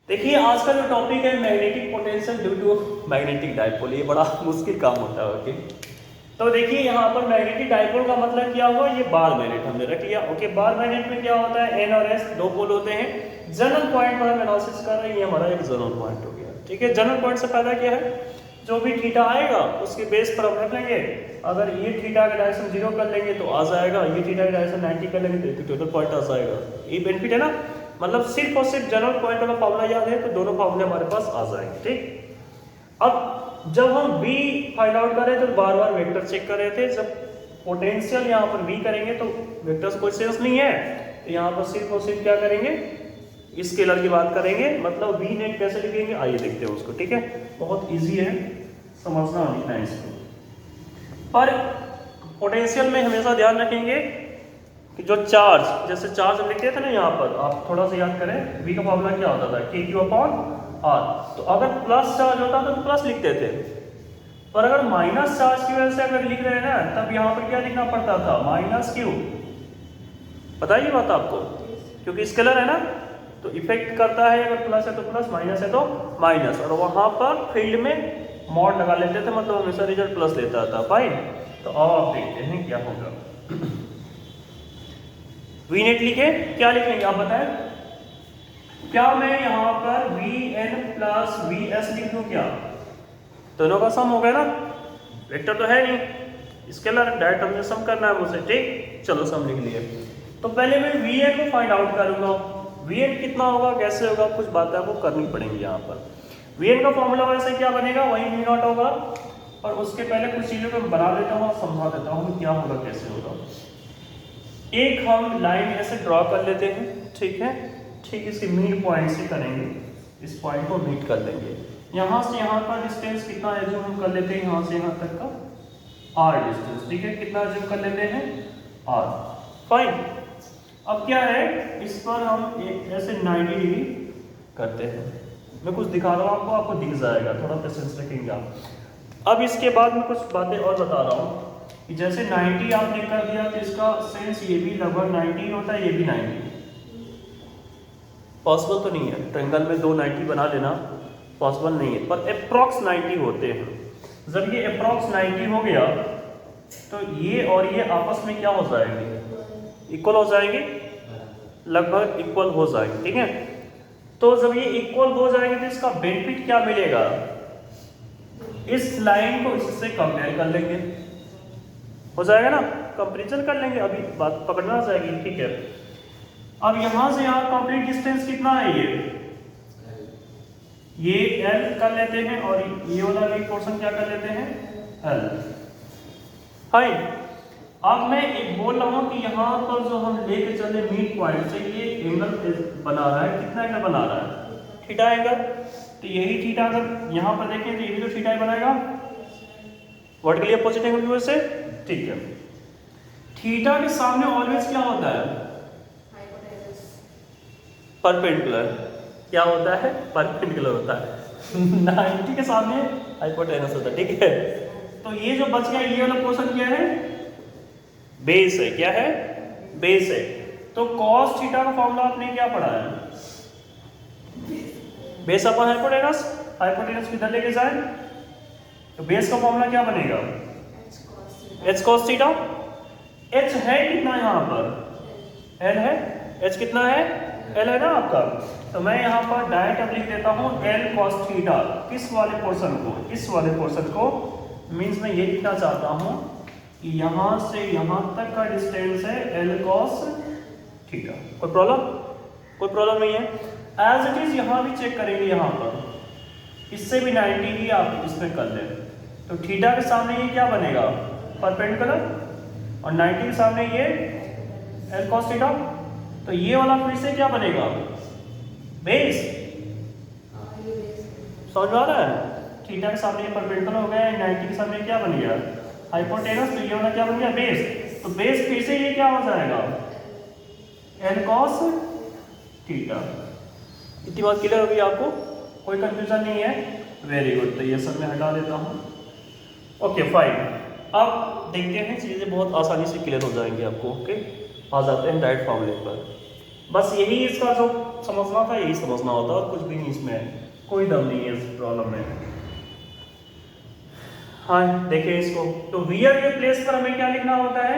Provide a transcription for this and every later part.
देखिए आज का जो टॉपिक है magnetic potential due to magnetic dipole, ये बड़ा मुश्किल काम होता है। ओके, तो देखिए यहाँ पर मैग्नेटिक डाइपोल का मतलब क्या हुआ, ये बार मैग्नेट हमने रख लिया। ओके, बार मैग्नेट में क्या होता है, एन और एस दो पोल होते हैं। जनरल पॉइंट पर हम एनालिसिस कर रहे हैं, ये हमारा एक जनरल पॉइंट हो गया। ठीक है, जनरल पॉइंट से फायदा क्या है, जो भी थीटा आएगा उसके बेस पर हम रख लेंगे। अगर ये थीटा का डायरेक्शन 0 कर लेंगे तो आ जाएगा, ये थीटा का डायरेक्शन 90 कर लेंगे तो टोटल पॉइंट आ जाएगा। ये बेनिफिट है ना, मतलब सिर्फ और सिर्फ जनरल पॉइंट वाला फॉर्मूला याद है तो दोनों फॉर्मूले हमारे पास आ जाएंगे। ठीक, अब जब हम V फाइंड आउट कर रहे थे तो बार बार वेक्टर चेक कर रहे थे। जब पोटेंशियल यहाँ पर V करेंगे तो वेक्टर से कोई सेंस नहीं है, तो यहाँ पर सिर्फ और सिर्फ क्या करेंगे, स्केलर की बात करेंगे। मतलब V नेट कैसे लिखेंगे, आइए देखते हैं उसको। ठीक है, बहुत ईजी है, समझना लिखना है इसको। पर पोटेंशियल में हमेशा ध्यान रखेंगे कि जो चार्ज, जैसे चार्ज हम लिखते थे ना, यहाँ पर आप थोड़ा सा याद करें, V का फॉर्मूला क्या होता था, KQ/R। तो अगर प्लस चार्ज होता तो प्लस लिखते थे, पर अगर माइनस चार्ज की वजह से अगर लिख रहे हैं ना, तब यहाँ पर क्या लिखना पड़ता था, -Q। बताइए बात आपको, क्योंकि स्केलर है ना तो इफेक्ट करता है, अगर प्लस है तो प्लस, माइनस है तो माइनस, और वहां पर फील्ड में मॉड लगा लेते थे, मतलब हमेशा रिजल्ट प्लस लेता था। फाइन, तो अब आप देखते हैं क्या होगा। वी नेट लिखे, क्या लिखेंगे आप बताएं, क्या मैं यहाँ पर Vn प्लस Vs लिख दूं क्या, दोनों का सम हो गया ना, वेक्टर तो है नहीं, स्केलर डायरेक्ट हमने सम करना है मुझे। ठीक, चलो सम लिख लिए। तो पहले मैं Vn को फाइंड आउट करूंगा, Vn कितना होगा, कैसे होगा, कुछ बातें आपको करनी पड़ेंगी यहाँ पर। Vn का फॉर्मूला वैसे क्या बनेगा, वही V0 होगा, और उसके पहले कुछ चीज़ों को बना देता हूँ, समझा देता हूँ क्या होगा कैसे होगा। एक हम लाइन ऐसे ड्रॉ कर लेते हैं, ठीक है, ठीक इसके मीड पॉइंट से करेंगे, इस पॉइंट को मीट कर लेंगे। यहाँ से यहाँ का डिस्टेंस कितना है जो हम कर लेते हैं, यहाँ से यहाँ तक का R डिस्टेंस। ठीक है, कितना जो कर लेते हैं, R। फाइन, अब क्या है, इस पर हम एक ऐसे 90 डिग्री करते हैं। मैं कुछ दिखा रहा हूँ आपको, आपको दिख जाएगा, थोड़ा पेशेंस रखेंगे आप। अब इसके बाद मैं कुछ बातें और बता रहा हूँ कि जैसे 90 आपने कर दिया तो इसका सेंस ये भी लगभग 90 होता है, ये भी 90। पॉसिबल तो नहीं है, ट्रायंगल में दो 90 बना लेना पॉसिबल नहीं है, पर अप्रॉक्स 90 होते हैं। जब ये अप्रॉक्स 90 हो गया तो ये और ये आपस में क्या हो जाएंगे, इक्वल हो जाएंगे, लगभग इक्वल हो जाएंगे। ठीक है, तो जब ये इक्वल हो जाएंगे तो इसका बेनिफिट क्या मिलेगा, इस लाइन को इससे कंपेयर कर लेंगे, हो जाएगा ना, कंपैरिजन कर लेंगे, अभी बात पकड़ना जाएगी। ठीक है, अब यहां से यहाँ कंप्लीट डिस्टेंस कितना है, ये L कर लेते हैं, और ये वाला भी पोर्शन क्या कर लेते हैं, L। फाइन, अब मैं एक बोल रहा हूँ कि यहाँ पर जो हम लेके चले मिड पॉइंट से, ये एंगल बना रहा है, कितना एंगल बना रहा है, थीटा एंगल। तो यही थीटा अगर यहाँ पर देखें तो ये भी तो थीटा ही बनाएगा, वर्टिकली अपोजिट एंगल की वजह से। ठीक है, थीटा के सामने ऑलवेज क्या होता है, परपेंडिकुलर। क्या होता है, परपेंडिकुलर होता है। 90 के सामने हाइपोटेनस होता है। ठीक है, तो ये जो बच गया, ये वाला पोर्शन क्या है, बेस है। क्या है, बेस है। तो cos थीटा का फॉर्मूला आपने क्या पढ़ा है, बेस अपॉन हाइपोटेनस, हाइपोटेनस किधर लेके जाए, तो बेस का फॉर्मूला क्या बनेगा, h cos थीटा। h है कितना यहाँ पर, l है, h कितना है, l है ना आपका। तो मैं यहाँ पर डायरेक्ट अब लिख देता हूँ l cos थीटा, किस वाले पोर्शन को, इस वाले पोर्शन को। मीन्स मैं ये लिखना चाहता हूँ कि यहाँ से यहाँ तक का डिस्टेंस है l cos थीटा। कोई प्रॉब्लम, कोई प्रॉब्लम नहीं है। एज इट इज यहाँ भी चेक करेंगे, यहाँ पर इससे भी 90 ही आप इसमें कर लें, तो थीटा के सामने ये क्या बनेगा, परपेंडिकुलर, और 90 के सामने ये l cos थीटा। तो ये वाला फिर से क्या बनेगा, बेस। समझ में आ रहा है, थीटा के सामने परपेंडिकुलर हो गया, 90 के सामने क्या बन गया, हाइपोटेनस। तो ये वाला क्या बन गया, बेस। तो बेस फिर से ये क्या हो जाएगा, l cos थीटा। इतनी बात क्लियर होगी आपको, कोई कंफ्यूजन नहीं है, वेरी गुड। तो ये सब मैं हटा देता हूँ। ओके फाइन, अब देखते हैं, चीज़ें बहुत आसानी से क्लियर हो जाएंगी आपको। ओके, आ जाते हैं डायरेक्ट फॉर्मूले पर। बस यही इसका जो समझना था यही समझना होता और कुछ भी नहीं, इसमें कोई दम नहीं है इस प्रॉब्लम में। हाँ देखिए इसको, तो वियर के प्लेस पर हमें क्या लिखना होता है,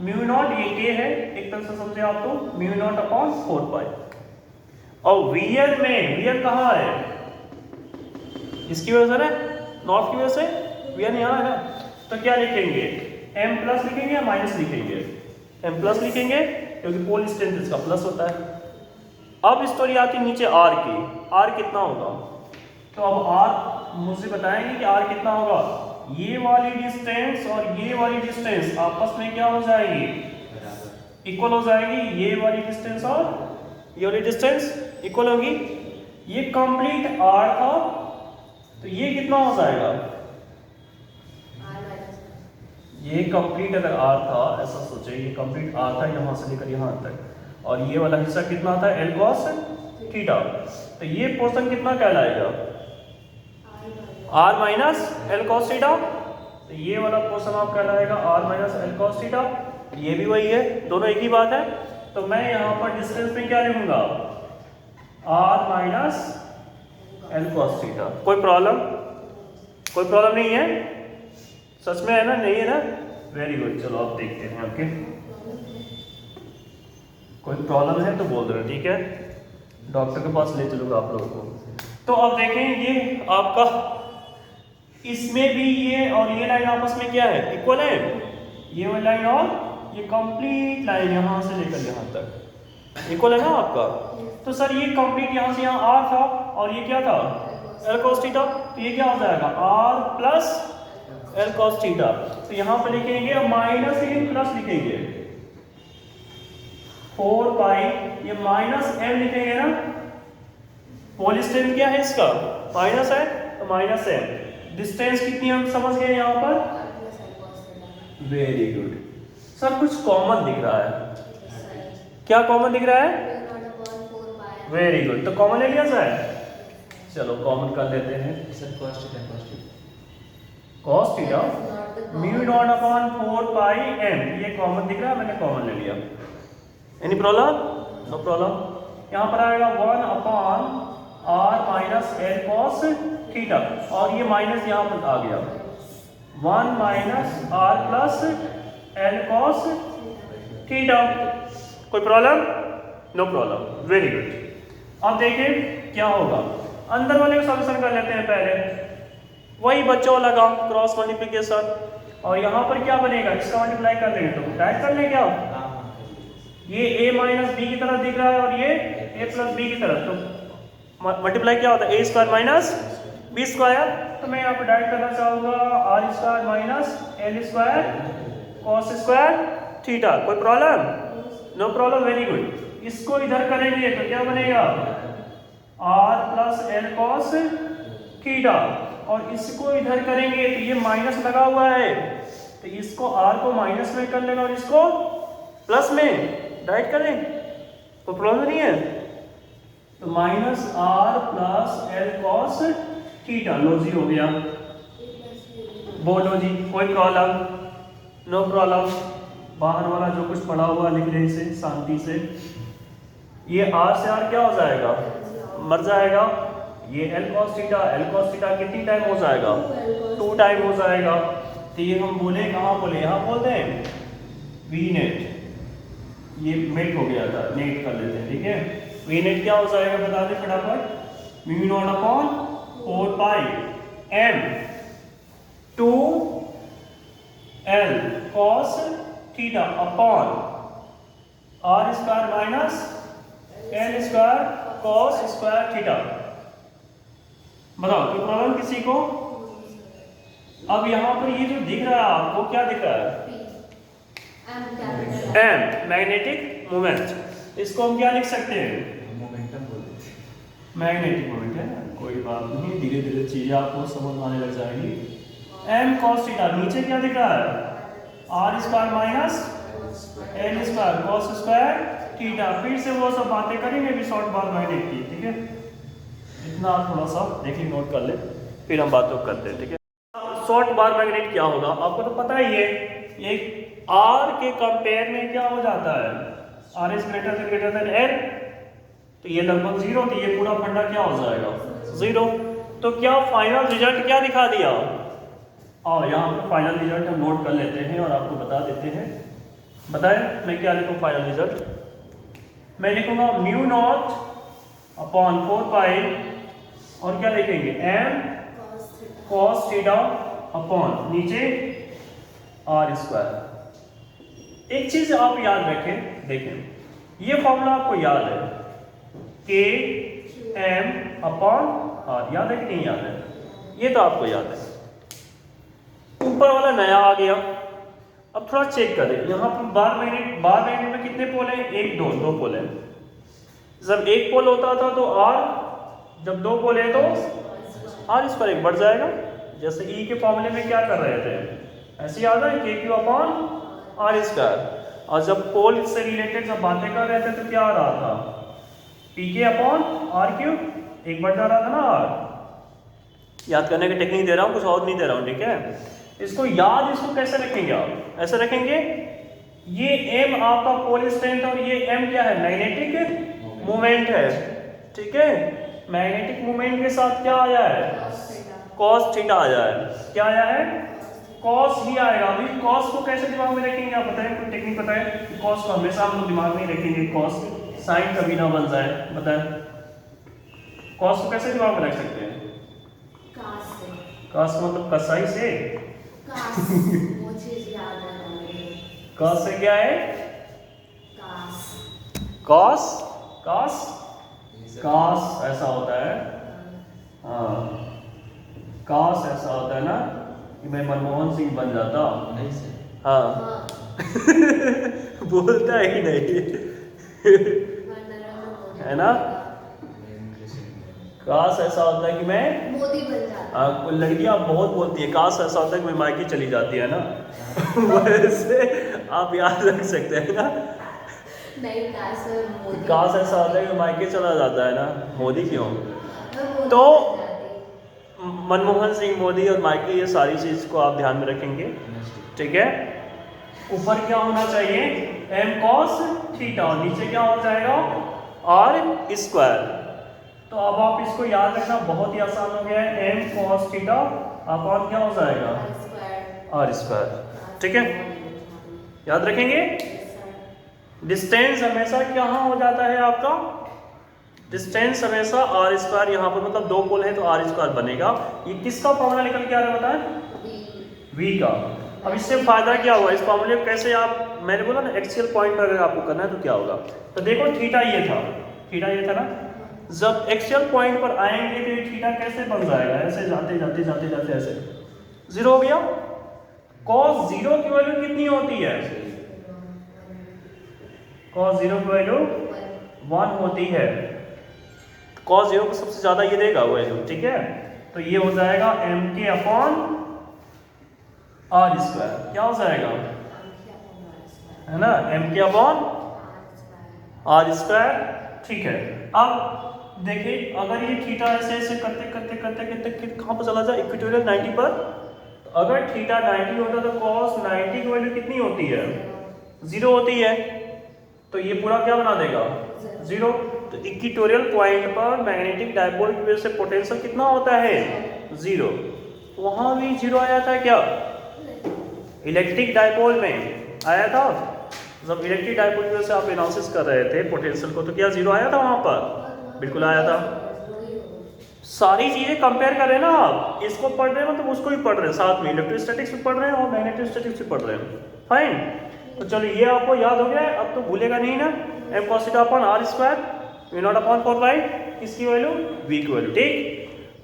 म्यू नॉट, ये के है एक तरह से समझे आप तो, म्यू नॉट अपॉन 4 पाई। और वियर में, वियर कहाँ है, इसकी वजह से ना, नॉट की वजह से वियर यहाँ है ना, तो क्या लिखेंगे, m प्लस लिखेंगे या माइनस लिखेंगे, m प्लस लिखेंगे क्योंकि पोल स्ट्रेंथ इसका प्लस होता है। अब स्टोरी आती है नीचे r की, r कितना होगा, तो अब r मुझे बताएंगे कि r कितना होगा, ये वाली डिस्टेंस और ये वाली डिस्टेंस आपस में क्या हो जाएगी, इक्वल हो जाएगी, ये वाली डिस्टेंस और ये वाली डिस्टेंस इक्वल होगी। ये कंप्लीट r था तो ये कितना हो जाएगा, ये कंप्लीट अगर r था, ऐसा सोचे ये कंप्लीट r था यहाँ से लेकर यहाँ तक, और ये वाला हिस्सा कितना था l cos थीटा, तो ये पोर्शन कितना कहलाएगा, r minus l cos theta, तो ये वाला पोर्शन आप कहलाएगा r minus l cos theta. ये भी वही है, दोनों एक ही बात है। तो मैं यहाँ पर डिस्टेंस में क्या लिखूंगा, r minus l cos theta. कोई प्रॉब्लम, कोई प्रॉब्लम नहीं है, सच में है ना, नहीं है ना, वेरी गुड। चलो आप देखते हैं, ओके कोई प्रॉब्लम है तो बोल दो, ठीक है, डॉक्टर के पास ले चलूंगा आप लोगों को। तो अब देखें ये आपका, इसमें भी ये और ये लाइन आपस में क्या है, इक्वल है, ये वाली लाइन और ये कंप्लीट लाइन यहाँ से लेकर यहाँ तक इक्वल है ना आपका। तो सर ये कंप्लीट यहाँ से यहाँ r था और ये क्या था l cos थीटा, तो ये क्या हो जाएगा r plus l cos theta. तो यहाँ पे लिखेंगे और माइनस लेकिन प्लस लिखेंगे 4 पाई, ये माइनस m लिखेंगे ना, पोल स्ट्रेंथ क्या है इसका माइनस है, तो माइनस m। डिस्टेंस कितनी हम समझ गए यहाँ पर, वेरी गुड। सर कुछ कॉमन दिख रहा है, क्या कॉमन दिख रहा है, वेरी गुड, तो कॉमन ले लिया जाए, चलो कॉमन कर लेते हैं। Sir cos theta mu not upon 4 pi m, ये कॉमन दिख रहा है, मैंने कॉमन ले लिया। Any problem, no problem. यहाँ पर आएगा 1 upon r minus l cos theta, और ये माइनस यहाँ पर आ गया 1 minus r plus l cos theta. कोई problem, no problem, very good. अब देखिए क्या होगा, अंदर वाले को सॉल्यूशन कर लेते हैं पहले, वही बच्चों लगा क्रॉस मल्टीप्लिकेशन, और यहाँ पर क्या बनेगा, इसका मल्टीप्लाई कर लेंगे तो डायरेक्ट कर लेंगे क्या, ये a माइनस बी की तरफ दिख रहा है और ये a प्लस बी की तरफ, तो मल्टीप्लाई क्या होता है a square minus B square. तो मैं यहाँ पर डायरेक्ट करना चाहूँगा r square minus l square cos square theta. कोई problem, no problem, very good. इसको इधर करेंगे तो क्या बनेगा r plus l cos theta, और इसको इधर करेंगे तो ये माइनस लगा हुआ है, तो इसको r को माइनस में कर लेना और इसको प्लस में डायरेक्ट करें, कोई प्रॉब्लम नहीं है। तो minus r plus l cos theta, लो जी हो गया, बोलो जी, कोई प्रॉब्लम, नो प्रॉब्लम। बाहर वाला जो कुछ पड़ा हुआ लिख रहे से शांति से, ये r से r क्या हो जाएगा, मर जाएगा, ये l cos थीटा कितनी टाइम हो जाएगा, 2 टाइम हो जाएगा। तो ये हम बोले कहाँ बोले, यहाँ बोलते हैं वी नेट, ये मेट हो गया था, नेट कर लेते हैं, ठीक है। वी नेट क्या हो जाएगा बता दें फटाफट, mu not upon 4 pi m 2 l cos theta upon r square minus l square cos square theta. बताओ कोई प्रॉब्लम किसी को। अब यहाँ पर ये जो दिख रहा है आपको, क्या दिख रहा है, m मैग्नेटिक मोमेंट, इसको हम क्या लिख सकते हैं, मोमेंटम बोलते हैं, मैग्नेटिक मोमेंट है ना, कोई बात नहीं, धीरे धीरे चीजें आपको समझ आने लग जाएगी। m cos थीटा, नीचे क्या दिख रहा है, r square minus l square cos square theta. फिर से वो सब बातें करेंगे भी शॉर्ट बार मैग्नेट की, ठीक है, इतना आप थोड़ा सा देखिए, नोट कर ले, फिर हम बातों करते हैं, ठीक है। शॉर्ट बार मैग्नेट क्या होगा आपको तो पता ही है, एक r के कंपेयर में क्या हो जाता है, r is greater than l, तो ये लगभग 0, तो ये पूरा फंडा क्या हो जाएगा 0। तो क्या फाइनल रिजल्ट क्या दिखा दिया, और यहाँ पर फाइनल रिजल्ट हम नोट कर लेते हैं और आपको बता देते हैं। बताएं मैं क्या लिखूँ फाइनल रिजल्ट, मैं लिखूंगा म्यू नॉट अपॉन 4 पाई और क्या लिखेंगे m cos थीटा अपॉन नीचे r स्क्वायर। एक चीज आप याद रखें, देखें ये फॉर्मूला आपको याद है, k m अपॉन r, याद है कि नहीं याद है, ये तो आपको याद है। ऊपर वाला नया आ गया, अब थोड़ा चेक करें, यहाँ पर बार मैग्नेट में कितने पोल हैं, 1 2 पोल हैं। जब 1 पोल होता था तो r, जब 2 पोल है तो r स्क्वायर 1 बढ़ जाएगा। जैसे E के फॉर्मूले में क्या कर रहे थे, ऐसे याद है के क्यू अपॉन r स्क्वायर, और जब पोल से रिलेटेड जब बातें कर रहे थे तो क्या आ रहा था, pk अपॉन r क्यूब, 1 बढ़ जा रहा था ना r। याद करने की टेक्निक दे रहा हूँ, कुछ और नहीं दे रहा हूँ, ठीक है। इसको याद, इसको कैसे रखेंगे आप, ऐसे रखेंगे, ये m आपका पोल स्ट्रेंथ और ये m क्या है, मैग्नेटिक मोमेंट है, ठीक है। मैग्नेटिक मोमेंट के साथ क्या आया है, cos थीटा आया है, क्या आया है, cos ही आएगा। अभी cos को कैसे दिमाग में रखेंगे आप बताएं, कोई टेक्निक बताएं। cos को हमेशा हम लोग दिमाग में रखेंगे, cos sin कभी ना बन जाए, बताएं cos को कैसे दिमाग में रख सकते हैं, cos मतलब कसाई से, cos से क्या है, cos ऐसा होता है, हाँ cos ऐसा होता है ना कि मैं मनमोहन सिंह बन जाता, नहीं सर, हाँ बोलता ही नहीं है ना, काश ऐसा होता है कि मैं मोदी बन जाता। लड़कियां बहुत बोलती है, काश ऐसा होता है कि मैं मायके चली जाती है ना वैसे आप याद रख सकते हैं ना, नहीं मोदी, काश ऐसा होता है कि मायके चला जाता है ना, मोदी क्यों, तो मनमोहन सिंह, मोदी और माइकी, ये सारी चीज को आप ध्यान में रखेंगे, ठीक है। ऊपर क्या होना चाहिए, m cos थीटा, और नीचे क्या हो जाएगा r स्क्वायर। तो अब आप इसको याद रखना, बहुत ही आसान हो गया है, m cos थीटा अपॉन क्या हो जाएगा r स्क्वायर, ठीक है, याद रखेंगे। डिस्टेंस हमेशा कहाँ हो जाता है आपका, डिस्टेंस हमेशा r स्क्वायर, यहाँ पर मतलब 2 पोल है तो r स्क्वायर बनेगा। ये किसका फॉर्मूला निकल के आ रहा है बताएं, v का। अब इससे फायदा क्या हुआ, इस फॉर्मूले को कैसे आप, मैंने बोला ना एक्सियल पॉइंट पर अगर आपको करना है तो क्या होगा, तो देखो थीटा ये था ना, जब एक्सियल पॉइंट पर आएंगे तो ये थीटा कैसे बन जाएगा, ऐसे जाते ऐसे 0 हो गया। cos 0 की वैल्यू कितनी होती है, cos 0 की वैल्यू 1 होती है, cos 0 को सबसे ज्यादा ये देगा वैल्यू, ठीक है। तो ये हो जाएगा mk अपॉन r स्क्वायर, क्या हो जाएगा, है ना, mk अपॉन r स्क्वायर, ठीक है। अब देखिए अगर ये थीटा ऐसे करते कहाँ पर चला जाए, इक्वेटोरियल 90 पर, तो अगर थीटा 90 होता तो cos 90 की वैल्यू कितनी होती है, 0 होती है, तो ये पूरा क्या बना देगा 0। तो इक्वेटोरियल पॉइंट पर मैग्नेटिक डायपोल की वजह से पोटेंशियल कितना होता है 0, वहां भी 0 आया था क्या, इलेक्ट्रिक डायपोल में आया था। जब इलेक्ट्रिक डायपोल की वजह से आप एनालिसिस कर रहे थे पोटेंशियल को, तो क्या 0 आया था वहां पर, बिल्कुल आया था। सारी चीजें कंपेयर कर रहे हैं ना आप, इसको पढ़ रहे हैं मतलब उसको भी पढ़ रहे हैं, साथ में इलेक्ट्रोस्टैटिक्स भी पढ़ रहे हैं और मैग्नेटोस्टैटिक्स भी पढ़ रहे हैं, फाइन। तो चलो ये आपको याद हो गया है, अब तो भूलेगा नहीं ना, m cos theta upon r square, v not upon 4 पाई, इसकी वैल्यू v की वैल्यू, ठीक।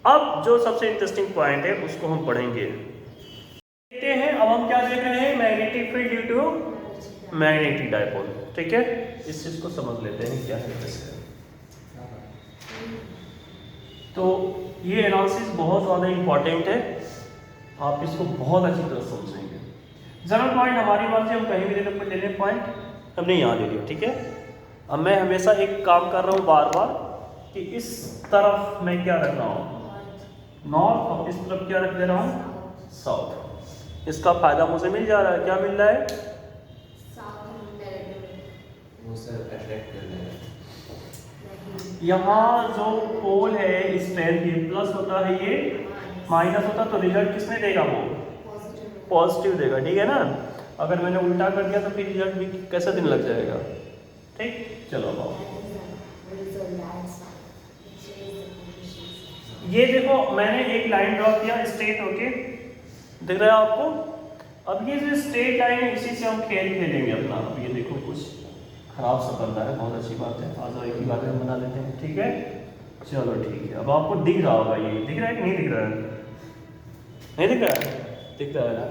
अब जो सबसे इंटरेस्टिंग पॉइंट है उसको हम पढ़ेंगे, देखते हैं। अब हम क्या देख रहे हैं, magnetic field due to magnetic dipole, ठीक है। इस चीज को समझ लेते हैं क्या है इसका। तो ये एनालिसिस बहुत ज़्यादा इंपॉर्टेंट है, आप इसको बहुत अच्छी तरह समझेंगे। जनरल पॉइंट हमारी बात से हम कहीं भी ले लें पॉइंट, हमने यहाँ ले लिया, ठीक है। अब मैं हमेशा एक काम कर रहा हूँ बार बार कि इस तरफ मैं क्या रख रहा हूँ नॉर्थ, और इस तरफ क्या रख दे रहा हूँ साउथ। इसका फायदा मुझे मिल जा रहा है, क्या मिल रहा है, सर अट्रैक्ट कर लेगा। यहाँ जो पोल है स्ट्रेंथ ये प्लस होता है, ये माइनस होता, तो रिजल्ट किसमें देगा वो पॉजिटिव देगा, ठीक है ना। अगर मैंने उल्टा कर दिया तो फिर रिजल्ट भी कैसा दिन लग जाएगा, ठीक। चलो अब ये देखो मैंने एक लाइन ड्रॉ किया स्ट्रेट होके, दिख रहा है आपको। अब ये जो स्ट्रेट लाइन है इसी से हम खेल खेलेंगे अपना। अब ये देखो कुछ खराब सा बन रहा है, बहुत अच्छी बात है, आ जाओ एक ही बात में बना लेते हैं, ठीक है। चलो ठीक है, अब आपको दिख रहा होगा, ये दिख रहा है कि नहीं दिख रहा है, नहीं दिख रहा है, दिख रहा है ना,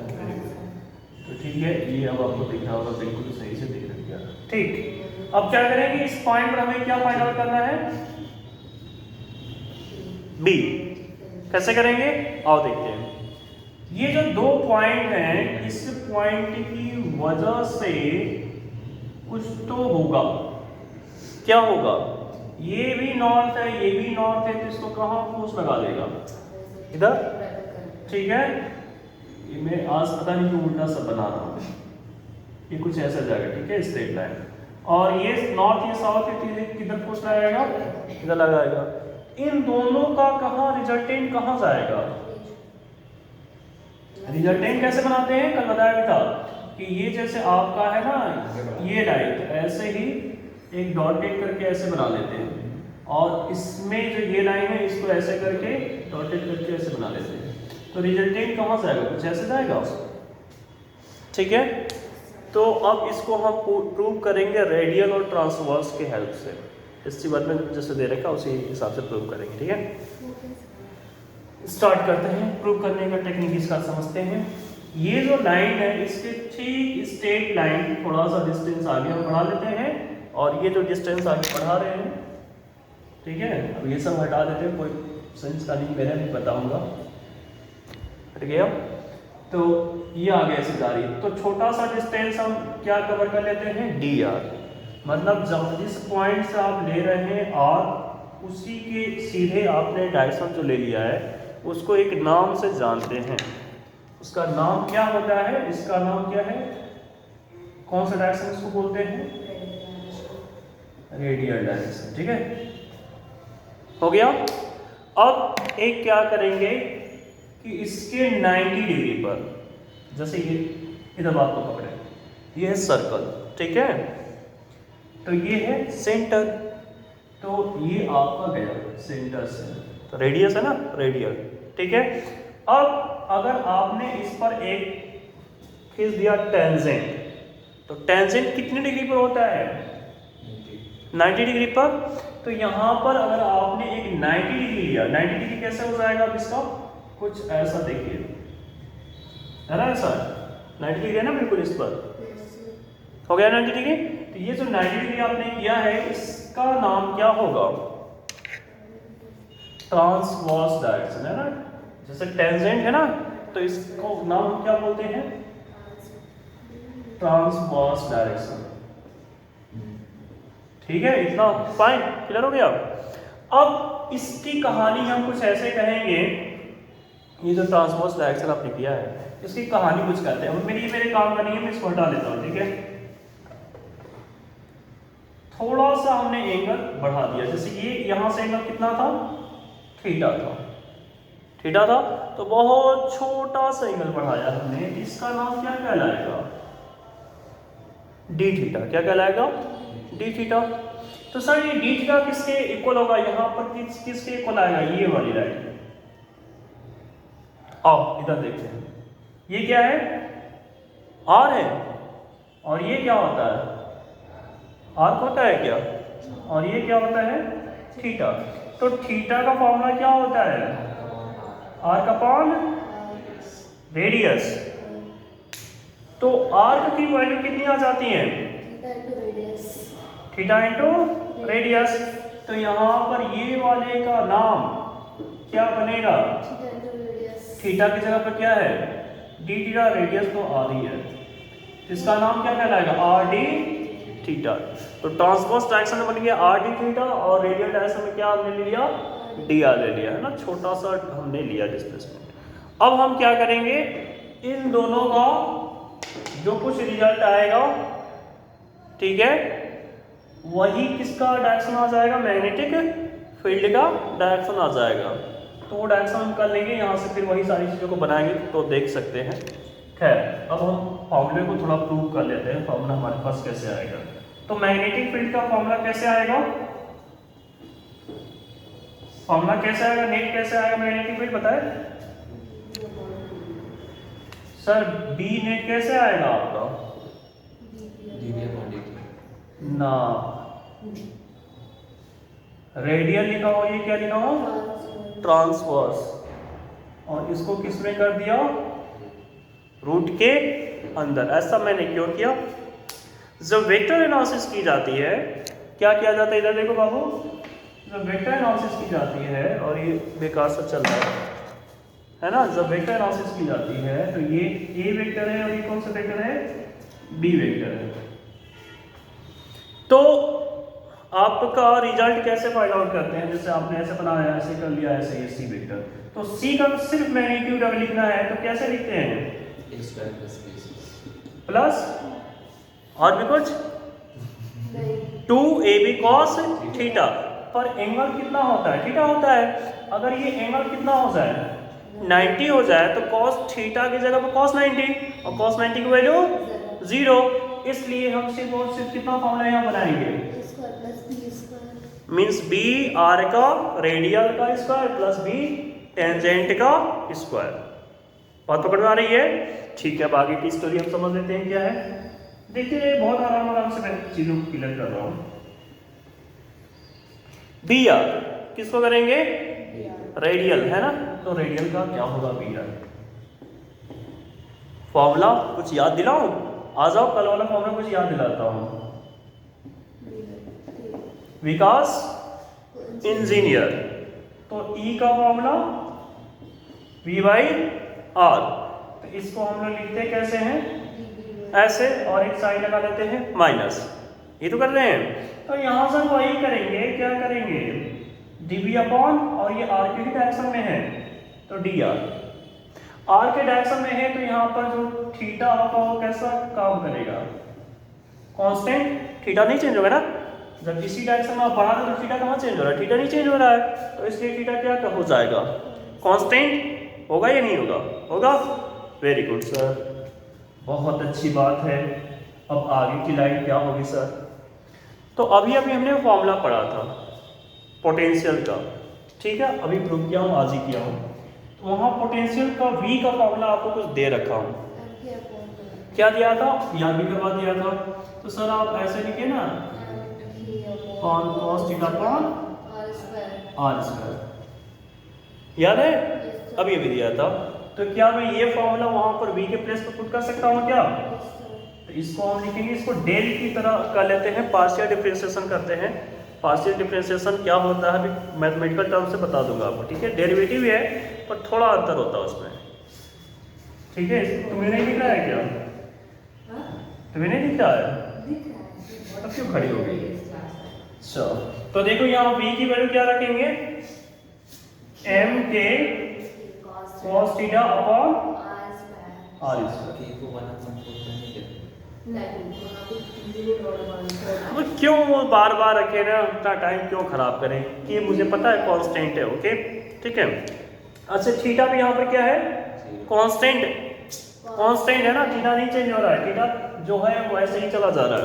तो ठीक है, ये अब आपको दिख रहा होगा, बिल्कुल सही से दिख रहा है, ठीक। अब क्या करेंगे, इस पॉइंट पर हमें क्या फाइंड आउट करना है, बी। कैसे करेंगे आओ देखते हैं। ये जो दो पॉइंट हैं, इस पॉइंट की वजह से कुछ तो होगा, क्या होगा, ये भी नॉर्थ है, ये भी नॉर्थ है, तो इसको कहाँ फोर्स लगा देगा, इधर, ठीक है। ये मैं आज पता नहीं क्यों उल्टा सा बना रहा हूँ, ये कुछ ऐसा जाएगा, ठीक है, स्ट्रेट लाइन। और ये नॉर्थ ये साउथ है, किधर फोर्स लगाएगा, इधर लगाएगा। इन दोनों का कहाँ रिजल्टेंट कहाँ जाएगा, रिजल्टेंट कैसे बनाते हैं, कल बताया भी था कि ये जैसे आपका है ना ये लाइन, ऐसे ही एक डॉटेड करके ऐसे बना लेते हैं, और इसमें जो ये लाइन है इसको ऐसे करके डॉटेड करके ऐसे बना लेते हैं, तो रिजल्टेंट कहाँ जाएगा, कुछ ऐसे जाएगा, ठीक है। तो अब इसको हम प्रूव करेंगे रेडियल और ट्रांसवर्स के हेल्प से। इसी बात में जैसे दे रखा उसी हिसाब से प्रूव करेंगे, ठीक है। स्टार्ट करते हैं, प्रूव करने का टेक्निक इसका समझते हैं। ये जो लाइन है इसके ठीक स्ट्रेट लाइन थोड़ा सा डिस्टेंस आगे हम बढ़ा लेते हैं, और ये जो डिस्टेंस आगे बढ़ा रहे हैं, ठीक है। अब ये सब हटा देते हैं, कोई सेंस का नहीं, मैंने भी बताऊंगा, हट गया। तो ये आगे ऐसे जा रही है, तो छोटा सा डिस्टेंस हम क्या कवर कर लेते हैं, डी आर। मतलब जब जिस पॉइंट से आप ले रहे हैं आर, उसी के सीधे आपने डायरेक्शन जो ले लिया है उसको एक नाम से जानते हैं, उसका नाम क्या होता है, इसका नाम क्या है, कौन सा डायरेक्शन इसको बोलते हैं, रेडियल डायरेक्शन, ठीक है, हो गया। अब एक क्या करेंगे कि इसके 90 डिग्री पर, जैसे ये इधर बात को पकड़े, ये है सर्कल, ठीक है, तो ये है सेंटर, तो ये आपका गया सेंटर से, तो रेडियस है ना, रेडियल, ठीक है। अब अगर आपने इस पर एक खींच दिया टेंजेंट, तो टेंजेंट कितने डिग्री पर होता है, 90 डिग्री पर। तो यहाँ पर अगर आपने एक 90 डिग्री लिया, 90 डिग्री कैसे हो जाएगा, अब इसका कुछ ऐसा देखिए, है ना, ऐसा 90 डिग्री है ना, बिल्कुल इस पर हो गया 90 डिग्री। तो ये जो 90 डिग्री आपने किया है इसका नाम क्या होगा, ट्रांसवर्स डायरेक्शन, है ना। जैसे टेंजेंट है ना, तो इसको नाम क्या बोलते हैं, ट्रांसवर्स डायरेक्शन, ठीक है। इतना फाइन, क्लियर हो गया। अब इसकी कहानी हम कुछ ऐसे कहेंगे, ये जो ट्रांसवर्स डायरेक्शन आपने किया है इसकी कहानी कुछ कहते हैं। अब मेरे काम का नहीं है, मैं इसको हटा लेता हूँ, ठीक है। थोड़ा सा हमने एंगल बढ़ा दिया, जैसे ये यहाँ से एंगल कितना था, थीटा था, थीटा था, तो बहुत छोटा सा एंगल बढ़ाया हमने, इसका नाम क्या कहलाएगा, डी थीटा। क्या कहलाएगा, डी थीटा। तो सर ये डी थीटा किसके इक्वल होगा, यहाँ पर किसके इक्वल आएगा, ये वाली लाइन। आओ इधर देखते हैं, ये क्या है, आर है, और ये क्या होता है, आर होता है क्या, और ये क्या होता है, थीटा। तो थीटा का फॉर्मूला क्या होता है, आर्क अपॉन रेडियस। तो आर्क की वैल्यू कितनी आ जाती है, थीटा इंटू रेडियस। तो यहाँ पर ये वाले का नाम क्या बनेगा, थीटा की जगह पर क्या है, डी थीटा, रेडियस तो आर ही है, इसका नाम क्या कहलाएगा, आर डी थीटा। तो ट्रांसवर्स डायरेक्शन में बन गया आर डी थीटा, और रेडियल डायरेक्शन में क्या हमने ले लिया, डी आर ले लिया, है ना, छोटा सा हमने लिया डिस्प्लेसमेंट। अब हम क्या करेंगे, इन दोनों का जो कुछ रिजल्ट आएगा, ठीक है, वही किसका डायरेक्शन आ जाएगा, मैग्नेटिक फील्ड का डायरेक्शन आ जाएगा। तो वो डायरेक्शन हम कर लेंगे यहाँ से, फिर वही सारी चीज़ों को बनाएंगे तो देख सकते हैं। खैर अब हम फॉर्मूले को थोड़ा प्रूव कर लेते हैं, फॉर्मूला हमारे पास कैसे आएगा। तो मैग्नेटिक फील्ड का फॉर्मूला कैसे आएगा, फॉर्मूला कैसे आएगा, नेट कैसे आएगा मैग्नेटिक फील्ड बताए सर। बी नेट कैसे आएगा आपका ना, रेडियल लिखा हो, ये क्या लिखा हो ट्रांसवर्स, और इसको किसमें कर दिया रूट के अंदर। ऐसा मैंने क्यों किया, जब वेक्टर एनालिसिस की जाती है क्या किया जाता है, इधर देखो बाबू, जब वेक्टर एनालिसिस की जाती है, और ये बेकार सा चल रहा है ना, जब वेक्टर एनालिसिस की जाती है तो ये ए वेक्टर है और ये कौन सा वेक्टर है, बी वेक्टर है। तो आपका रिजल्ट कैसे फाइंड आउट करते हैं, जैसे आपने ऐसे बनाया, ऐसे कर लिया, ऐसे ये सी वेक्टर, तो सी का सिर्फ मैग्नीट्यूड अगर लिखना है तो कैसे लिखते हैं, प्लस और भी कुछ 2ab cos थीटा, पर एंगल कितना होता है, थीटा होता है। अगर ये एंगल कितना हो जाए 90 हो जाए तो cos थीटा की जगह पर cos 90, और cos 90 की वैल्यू 0, इसलिए हम सिर्फ और सिर्फ कितना फॉर्मूला यहाँ बनाएंगे, मीन्स बी आर का रेडियल का स्क्वायर प्लस बी टेंजेंट का स्क्वायर। बात पकड़ में आ रही है, ठीक है। अब आगे की स्टोरी हम समझ लेते हैं क्या है, देखिए बहुत आराम से मैं चीजों को क्लियर कर रहा हूं। बी आर किसको करेंगे, रेडियल है ना, तो रेडियल का क्या होगा बी आर, फॉर्मूला कुछ याद दिलाऊं, आ जाओ कल वाला फॉर्मूला कुछ याद दिलाता हूं। विकास इंजीनियर, तो ई का फॉर्मूला वी बाई आर, तो इसको हम लोग लिखते कैसे हैं, ऐसे, और एक साइन लगा लेते हैं माइनस, ये तो कर रहे हैं। तो यहां से वही करेंगे, क्या करेंगे, डीबी अपॉन, और ये आर के डायरेक्शन में है तो डी आर के डायरेक्शन में है, तो यहाँ पर जो थीटा होगा वो कैसा काम करेगा, कांस्टेंट, थीटा नहीं चेंज होगा ना, जब इसी डायरेक्शन में आप बढ़ा दो तो थीटा कहाँ चेंज हो रहा है, थीटा नहीं चेंज हो रहा है, तो इसलिए थीटा क्या हो जाएगा, कांस्टेंट होगा या नहीं होगा, होगा। वेरी गुड सर, बहुत अच्छी बात है। अब आगे की लाइन क्या होगी सर, तो अभी हमने फॉर्मूला पढ़ा था पोटेंशियल का, ठीक है, अभी प्रूव किया हूँ, आज ही किया हूँ। तो वहाँ पोटेंशियल का v का फॉर्मूला आपको कुछ दे रखा हूँ, क्या दिया था, याद भी करवा दिया था। तो सर आप ऐसे लिखे ना, cos theta upon r square, याद है, अब ये भी दिया था। तो क्या मैं ये फॉर्मूला वहां पर v के प्लेस पर पुट कर सकता हूँ क्या, तो इसको हम लिखेंगे, इसको डेल की तरह कर लेते हैं, पार्शियल डिफरेंशिएशन करते हैं। पार्शियल डिफरेंशिएशन क्या होता है अभी मैथमेटिकल टर्म से बता दूंगा आपको, ठीक है, डेरिवेटिव है पर थोड़ा अंतर होता है उसमें, ठीक है। तुम्हें नहीं दिख रहा है क्या, तुम्हें नहीं दिख रहा है, अब क्यों खड़ी हो गई, अच्छा। तो देखो यहाँ v की वैल्यू क्या रखेंगे, m के cos theta upon r square. अब क्यों बार बार रखे ना, अपना टाइम क्यों खराब करें, ये मुझे पता है कांस्टेंट है, ओके, ठीक है। अच्छा थीटा भी यहाँ पर क्या है, कांस्टेंट, कांस्टेंट है ना, थीटा नहीं चेंज हो रहा है, थीटा जो है वो ऐसे ही चला जा रहा है।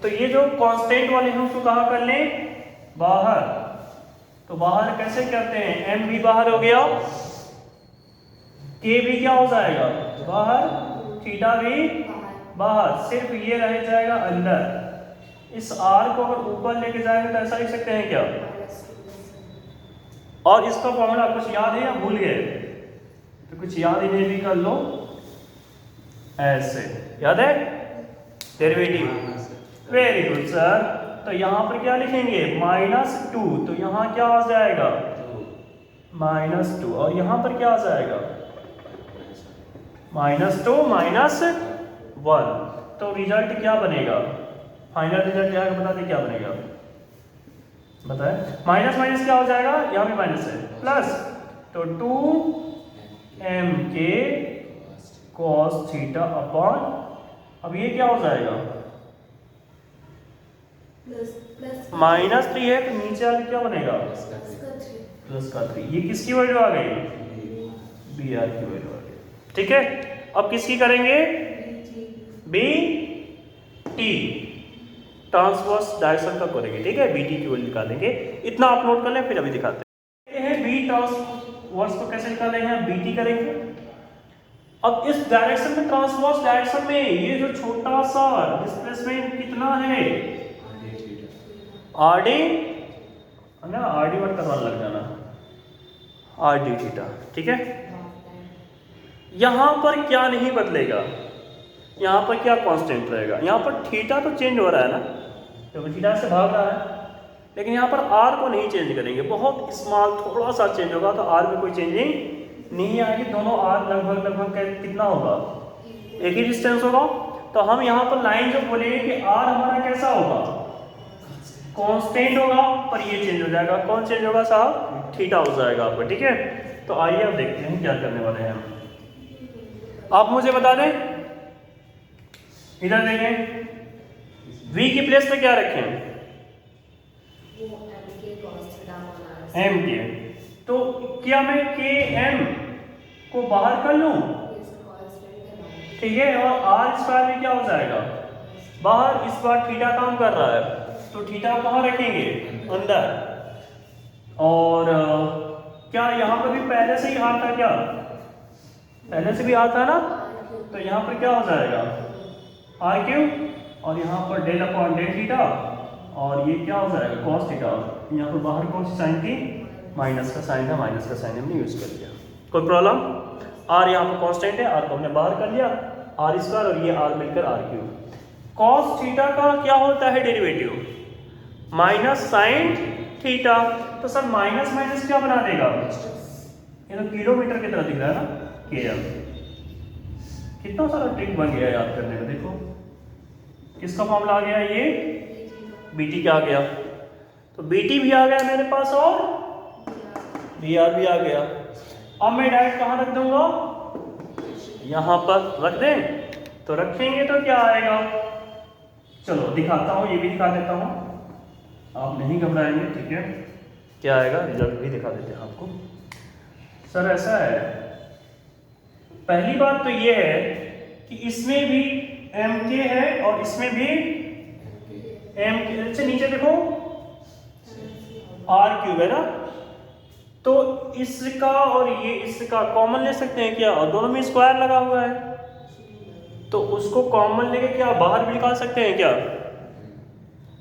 तो ये जो कांस्टेंट वाले हैं उसको कहाँ कर लें, बाहर, तो बाहर कैसे करते हैं, m भी बाहर हो गया, k भी क्या हो जाएगा बाहर, थीटा भी बाहर, सिर्फ ये रह जाएगा अंदर। इस r को अगर ऊपर लेके जाएंगे तो ऐसा लिख सकते हैं क्या, और इसका फॉर्मूला कुछ याद है या भूल गए, तो कुछ याद ही नहीं भी कर लो, ऐसे याद है, डेरिवेटिव, वेरी गुड सर। तो यहाँ पर क्या लिखेंगे, -2, तो यहाँ क्या आ जाएगा, -2, और यहाँ पर क्या आ जाएगा, -2 -1, तो रिजल्ट क्या बनेगा, फाइनल रिजल्ट यहाँ बता दे क्या बनेगा, बताए, माइनस माइनस क्या हो जाएगा, यहाँ भी माइनस है, प्लस, तो 2m के cos थीटा अपॉन, अब ये क्या हो जाएगा, -3 है तो नीचे आगे क्या बनेगा? इसका प्लस का 3। ये किसकी वैल्यू आ गई? बी आर की वैल्यू आ गई। ठीक है, अब किसकी करेंगे? बी टी ट्रांसवर्स डायरेक्शन का करेंगे। ठीक है, बी टी की वैल्यू निकालेंगे। इतना आप नोट कर लें, फिर अभी दिखाते हैं बी ट्रांसवर्स को कैसे निकालेंगे। हम बी टी करेंगे। अब इस डायरेक्शन में, ट्रांसवर्स डायरेक्शन में ये जो छोटा सा डिस्प्लेसमेंट कितना है? आर डी ना, आर डी मत करवा लग जाना, आर डी थीटा। ठीक है, यहां पर क्या नहीं बदलेगा, यहाँ पर क्या कांस्टेंट रहेगा? यहाँ पर थीटा तो चेंज हो रहा है ना, क्योंकि थीटा से भाग रहा है, लेकिन यहाँ पर आर को नहीं चेंज करेंगे। बहुत स्मॉल थोड़ा सा चेंज होगा तो आर में कोई चेंजिंग नहीं आएगी। दोनों आर लगभग कितना होगा? एक ही डिस्टेंस होगा। तो हम यहाँ पर लाइन जो बोलेंगे कि आर हमारा कैसा होगा? कांस्टेंट होगा, पर ये चेंज हो जाएगा। कौन चेंज होगा साहब? थीटा हो जाएगा आपका। ठीक है, तो आइए अब देखते हैं क्या करने वाले हैं हम। आप मुझे बता दें, इधर देखें, v की प्लेस पे क्या रखें? m के। तो क्या मैं k m को बाहर कर लूं? ठीक है, और r स्क्वायर में क्या हो जाएगा? बाहर। इस बार थीटा काम कर रहा है, तो थीटा कहाँ रखेंगे? अंदर। और क्या यहाँ पर भी पहले से ही आता? क्या पहले से भी आता ना? तो यहाँ पर क्या हो जाएगा? आर क्यूब, और यहाँ पर डेल अपॉन डेल थीटा, और ये क्या हो जाएगा? Cos theta. यहाँ पर बाहर कौन सी साइन थी? माइनस का साइन था, माइनस का साइन हमने यूज कर लिया। कोई प्रॉब्लम? आर यहाँ पर कांस्टेंट है, आर को हमने बाहर कर लिया, आर स्क्वायर और ये आर मिलकर आर क्यूब। कॉस थीटा का क्या होता है डेरिवेटिव? Minus sine theta. तो सर माइनस माइनस क्या बना देगा? ये तो किलोमीटर की तरह दिख रहा है ना, KM। कितना सारा ट्रिक बन गया याद करने का। देखो किसका फॉर्मूला आ गया? ये BT का आ गया। तो BT भी आ गया मेरे पास और BR भी आ गया। अब मैं डायरेक्ट कहाँ रख दूंगा? यहाँ पर रख दें। तो रखेंगे तो क्या आएगा? चलो दिखाता हूँ, ये भी दिखा देता हूँ, आप नहीं घबराएंगे। ठीक है, क्या आएगा? रिजल्ट भी दिखा देते हैं आपको। सर ऐसा है, पहली बात तो ये है कि इसमें भी MK है और इसमें भी MK। अच्छा नीचे देखो, R क्यूब है ना, तो इसका और ये इसका कॉमन ले सकते हैं क्या? और दोनों में स्क्वायर लगा हुआ है, तो उसको कॉमन लेके क्या बाहर भी निकाल सकते हैं क्या?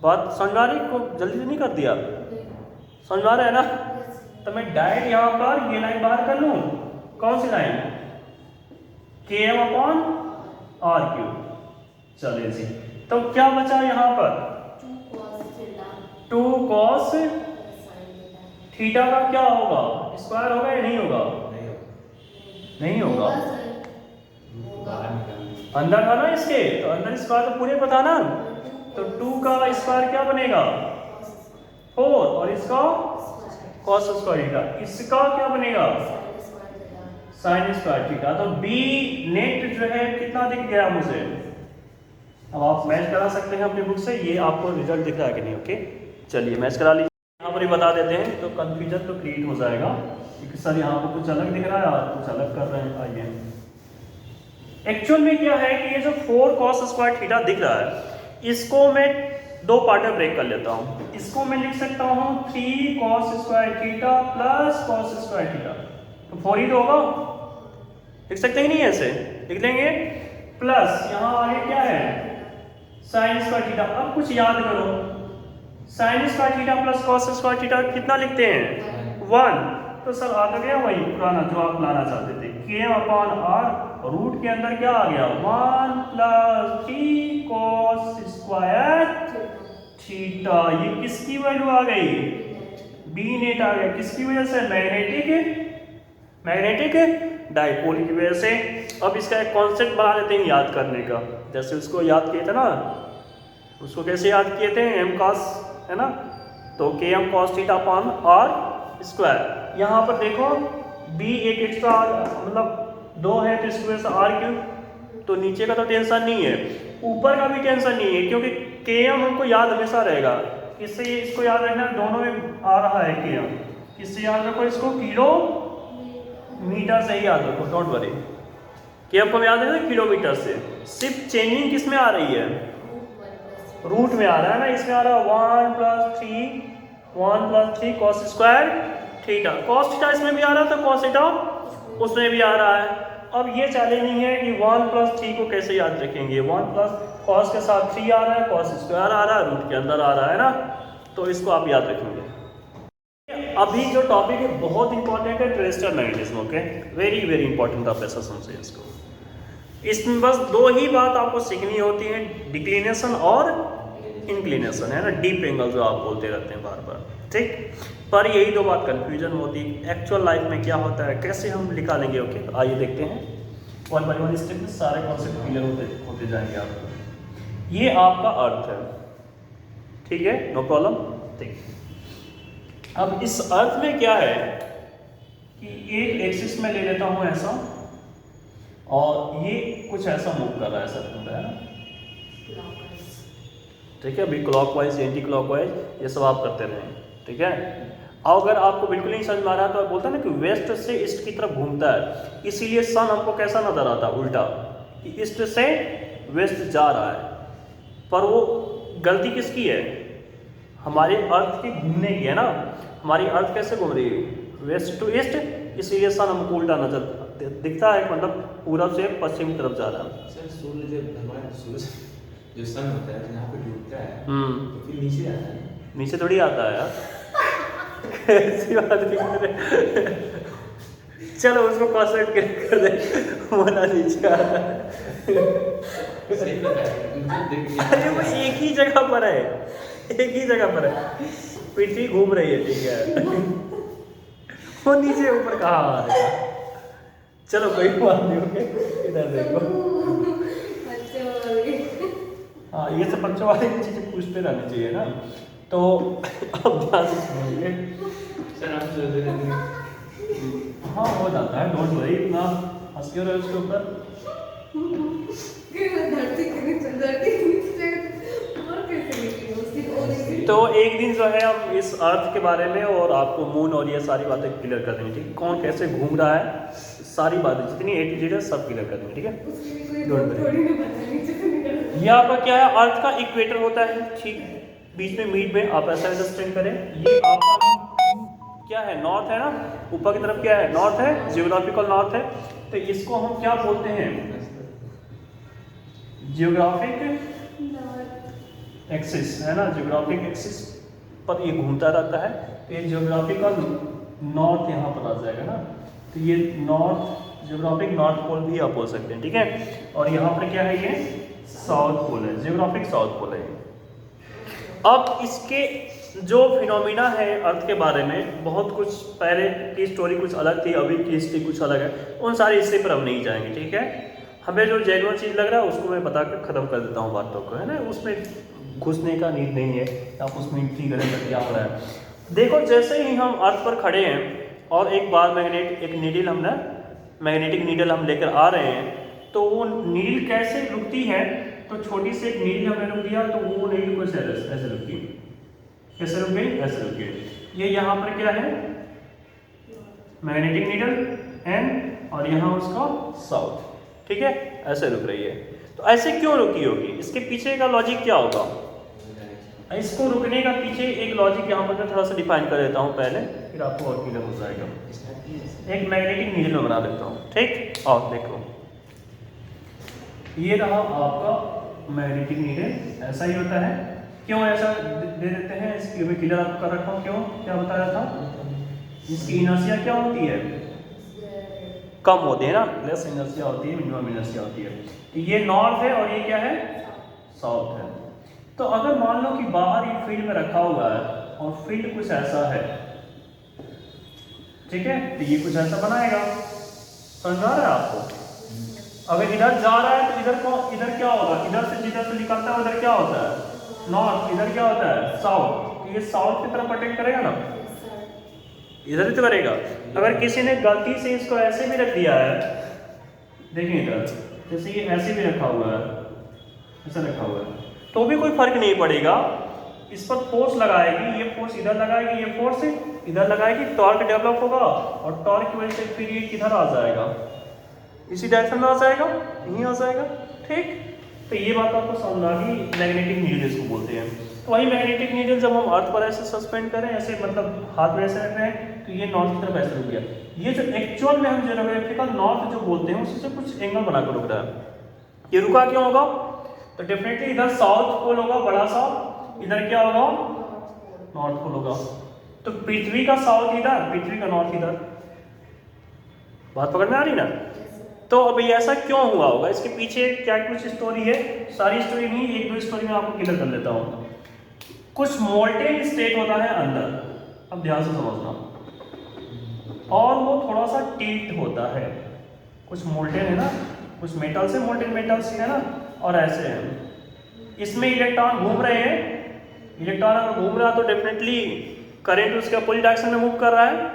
बात समझ आ रही? को जल्दी से नहीं कर दिया, समझ आ रहा है ना? तो मैं डायरेक्ट यहाँ पर ये लाइन बाहर कर लूँ। कौन सी line? KM upon R cube. चलिए जी, तो क्या बचा यहाँ पर? 2 cos थीटा का क्या होगा? स्क्वायर होगा या नहीं होगा? नहीं होगा। अंदर था ना इसके, तो अंदर स्क्वायर तो पूरे पर था ना, तो 2 का स्क्वायर क्या बनेगा? 4, और इसका cos स्क्वायर थीटा। इसका क्या बनेगा? Sine square theta. तो बी नेट जो है कितना दिख गया मुझे? अब आप मैच करा सकते हैं अपनी बुक से, ये आपको रिजल्ट दिख रहा है कि नहीं? ओके, चलिए मैच करा लीजिए। यहाँ पर ही बता देते हैं, तो कंफ्यूजन तो क्रिएट हो जाएगा कि सर यहाँ पर कुछ अलग दिख रहा है और कुछ अलग कर रहे हैं। आइए, एक्चुअल में क्या है कि ये जो 4 cos स्क्वायर थीटा दिख रहा है, इसको मैं 2 पार्ट में ब्रेक कर लेता हूँ। इसको मैं लिख सकता हूँ 3 cos square theta plus cos square theta, तो 4 ही तो होगा। लिख सकते हैं नहीं? ऐसे लिख लेंगे। प्लस यहाँ आगे क्या है? Sine square theta. अब कुछ याद करो, sine square theta plus cos square theta कितना लिखते हैं? 1। तो सर आ तो गया वही पुराना जो आप लाना चाहते थे, KM अपॉन R, रूट के अंदर क्या आ गया? 1 प्लस 3 cos स्क्वायर थीटा। ये किसकी वैल्यू आ गई? बी नेट आ गया। किसकी वजह से? मैग्नेटिक डाइपोल की वजह से। अब इसका एक कॉन्सेप्ट बना लेते हैं याद करने का, जैसे उसको याद किए थे ना, उसको कैसे याद किए थे? m cos है ना, तो KM cos theta upon R square. यहाँ पर देखो b एक एक्स्ट्रा मतलब 2 है, तो इसकी वजह से R क्यूब। तो नीचे का तो टेंशन नहीं है, ऊपर का भी टेंशन नहीं है, क्योंकि km हमको याद हमेशा रहेगा। किससे इसको याद रखना, दोनों में आ रहा है km, किससे याद रखो इसको, किलोमीटर से ही याद रखो, डोंट वरी। km को याद रखो किलोमीटर से। सिर्फ चेंजिंग किस में आ रही है, रूट में आ रहा है ना, इसमें आ रहा है 1 + 3 cos square theta. cos theta इसमें भी आ रहा था, cos थीटा उसमें भी आ रहा है। अब ये चैलेंजिंग है कि 1 + 3 को कैसे याद रखेंगे। 1 प्लस cos के साथ 3 आ रहा है, cos स्क्वायर आ रहा है, रूट के अंदर आ रहा है ना, तो इसको आप याद रखेंगे। अभी जो टॉपिक है बहुत इंपॉर्टेंट है, terrestrial magnetism. Okay, very very important, आप ऐसा समझिए इसको। इसमें बस दो ही बात आपको सीखनी होती है, डिक्लिनेशन और इंक्लिनेशन, है ना, डीप एंगल जो आप बोलते रहते हैं बार बार, ठीक। पर यही दो बात कंफ्यूजन होती है, एक्चुअल लाइफ में क्या होता है, कैसे हम निकालेंगे। ओके, आइए देखते हैं, 1 बाय 1 स्टेप में सारे कॉन्सेप्ट क्लियर होते जाएंगे आपको। ये आपका अर्थ है, ठीक है, नो प्रॉब्लम, ठीक। अब इस अर्थ में क्या है कि एक एक्सिस में ले लेता हूँ ऐसा, और ये कुछ ऐसा मूव कर रहा है, ऐसा घूम रहा है ना, ठीक है। अभी क्लॉकवाइज, एंटी क्लॉकवाइज, ये सब आप करते रहें, ठीक है। और अगर आपको बिल्कुल नहीं समझ में आ रहा तो आप बोलते हैं ना कि वेस्ट से ईस्ट की तरफ घूमता है, इसीलिए सन हमको कैसा नजर आता है, उल्टा, कि ईस्ट से वेस्ट जा रहा है। पर वो गलती किसकी है, हमारे अर्थ के घूमने की है ना। हमारी अर्थ कैसे घूम रही है, वेस्ट टू ईस्ट, इसीलिए सन हमको उल्टा नजर दिखता है, मतलब पूरब से पश्चिम की तरफ जा रहा है। सर सूर्य जब हमारा सूरज जो सन होता है यहाँ पे डूबता है तो फिर नीचे आता है, नीचे थोड़ी आता है यार ऐसी बात नहीं करे। चलो उसको कॉन्सेप्ट कर दे, मोना नीचे आता है। सही बताया। अरे वो एक ही जगह पर है, एक ही जगह पर है, पृथ्वी घूम रही है, ठीक है। वो नीचे ऊपर कहाँ आ रहा है, चलो कोई बात नहीं, ओके, इधर देखो। हाँ, ये सब बच्चों वाली चीजें पूछते रहनी चाहिए ना, तो अब ध्यान से सुनिए। सर आप जो दे रहे हैं, हाँ हो जाता है, डोंट वरी, इतना हंस क्यों रहे हो उसके ऊपर। तो एक दिन जो है हम इस अर्थ के बारे में और आपको मून और ये सारी बातें क्लियर कर देंगे, ठीक है। कौन कैसे घूम रहा है, सारी बातें जितनी A to Z है सब क्लियर कर देंगे, ठीक है। ये आपका क्या है, अर्थ का इक्वेटर होता है, ठीक, बीच में मिड में, आप ऐसा अंडरस्टैंड करें। ये आपका क्या है, नॉर्थ है ना, ऊपर की तरफ क्या है, नॉर्थ है, जियोग्राफिकल नॉर्थ है। तो इसको हम क्या बोलते हैं, जियोग्राफिक एक्सिस, है ना, जियोग्राफिक एक्सिस पर ये घूमता रहता है। तो ये जियोग्राफिकल नॉर्थ यहाँ पर आ जाएगा ना, तो ये नॉर्थ, जियोग्राफिक नॉर्थ पोल भी आप बोल सकते हैं, ठीक है। और यहाँ पर क्या है, ये साउथ पोल है, जियोग्राफिक साउथ पोल है। अब इसके जो फिनोमिना है अर्थ के बारे में, बहुत कुछ पहले की स्टोरी कुछ अलग थी, अभी की हिस्ट्री कुछ अलग है, उन सारी हिस्ट्री पर हम नहीं जाएंगे, ठीक है। हमें जो जेन्युइन चीज़ लग रहा है उसको मैं बता कर ख़त्म कर देता हूँ बातों को, है ना, उसमें घुसने का नीड नहीं है, आप उसमें एंट्री करें तो क्या हो रहा है। देखो, जैसे ही हम अर्थ पर खड़े हैं और एक बार एक नीडल हमने मैग्नेटिक नीडल हम लेकर आ रहे हैं, तो वो नीडल कैसे रुकती है, तो छोटी सी एक नीडल हमने रुक दिया, तो वो नीडल को ऐसे रुकी, कैसे रुक गई, ऐसे रुक गई। ये यहाँ पर क्या है, मैग्नेटिक नीडल एंड, और यहाँ उसका साउथ, ठीक है, ऐसे रुक रही है। तो ऐसे क्यों रुकी होगी, इसके पीछे का लॉजिक क्या होगा। इसको रुकने का पीछे एक लॉजिक यहाँ पर मैं थोड़ा सा डिफाइन कर देता हूँ पहले, फिर आपको और क्लियर हो जाएगा। एक मैग्नेटिक नीडल में बना देता हूँ, ठीक, और देखो ये रहा आपका मैग्नेटिक नीडल, ऐसा ही होता है। क्यों ऐसा दे देते हैं, इसकी भी क्लियर आपको कर रखा हूँ, क्यों, क्या बताया था, इसकी इनर्शिया क्या होती है, कम होती है ना, लेस इनर्शिया होती है, मिनिमम इनर्शिया होती है। ये नॉर्थ है और ये क्या है, साउथ है। तो अगर मान लो कि बाहर एक फील्ड में रखा हुआ है और फील्ड कुछ ऐसा है, ठीक है, तो ये कुछ ऐसा बनाएगा, समझ आ रहा है आपको। अगर इधर जा रहा है तो इधर क्या होगा, इधर से जिधर से निकलता है उधर क्या होता है, नॉर्थ, इधर क्या होता है, साउथ। तो ये साउथ की तरफ अटैक करेगा ना, इधर ही तो करेगा। अगर किसी ने गलती से इसको ऐसे भी रख दिया है, देखिए इधर, जैसे ये ऐसे भी रखा हुआ है, ऐसा रखा हुआ है, तो भी कोई फर्क नहीं पड़ेगा। इस पर फोर्स लगाएगी, ये फोर्स इधर लगाएगी, ये फोर्स इधर लगाएगी, टॉर्क डेवलप होगा और टॉर्क की वजह से फिर ये किधर आ जाएगा, इसी डायरेक्शन में आ जाएगा, यहीं आ जाएगा। ठीक, तो ये बात आपको समझना कि मैग्नेटिक नीडल इसको बोलते हैं। तो वही मैग्नेटिक नीडल जब हम अर्थ पर ऐसे सस्पेंड करें, ऐसे मतलब हाथ में ऐसे रख रहे हैं, तो ये नॉर्थ की तरफ ऐसे रुक गया। ये जो एक्चुअल में हम ज्योग्राफिकल नॉर्थ जो बोलते हैं उसी से कुछ एंगल बनाकर रुक रहा है। ये रुका क्यों होगा? तो डेफिनेटली इधर साउथ पोल होगा बड़ा सा, इधर क्या होगा? नॉर्थ पोल होगा। तो पृथ्वी का साउथ इधर, पृथ्वी का नॉर्थ इधर। बात पकड़ में आ रही ना? तो अब ये ऐसा क्यों हुआ होगा, इसके पीछे क्या कुछ स्टोरी है? सारी स्टोरी नहीं, एक दो स्टोरी में आपको क्लियर कर लेता हूँ। कुछ मोल्टेन स्टेट होता है अंदर, अब ध्यान से समझना, और वो थोड़ा सा टिल्ट होता है। कुछ मोल्टेन है ना, कुछ मेटल से मोल्टेन मेटल्स है ना, और ऐसे हैं। इसमें इलेक्ट्रॉन घूम रहे हैं, इलेक्ट्रॉन अगर घूम रहा है तो डेफिनेटली करंट उसके अपोजिट डायरेक्शन में मूव कर रहा है,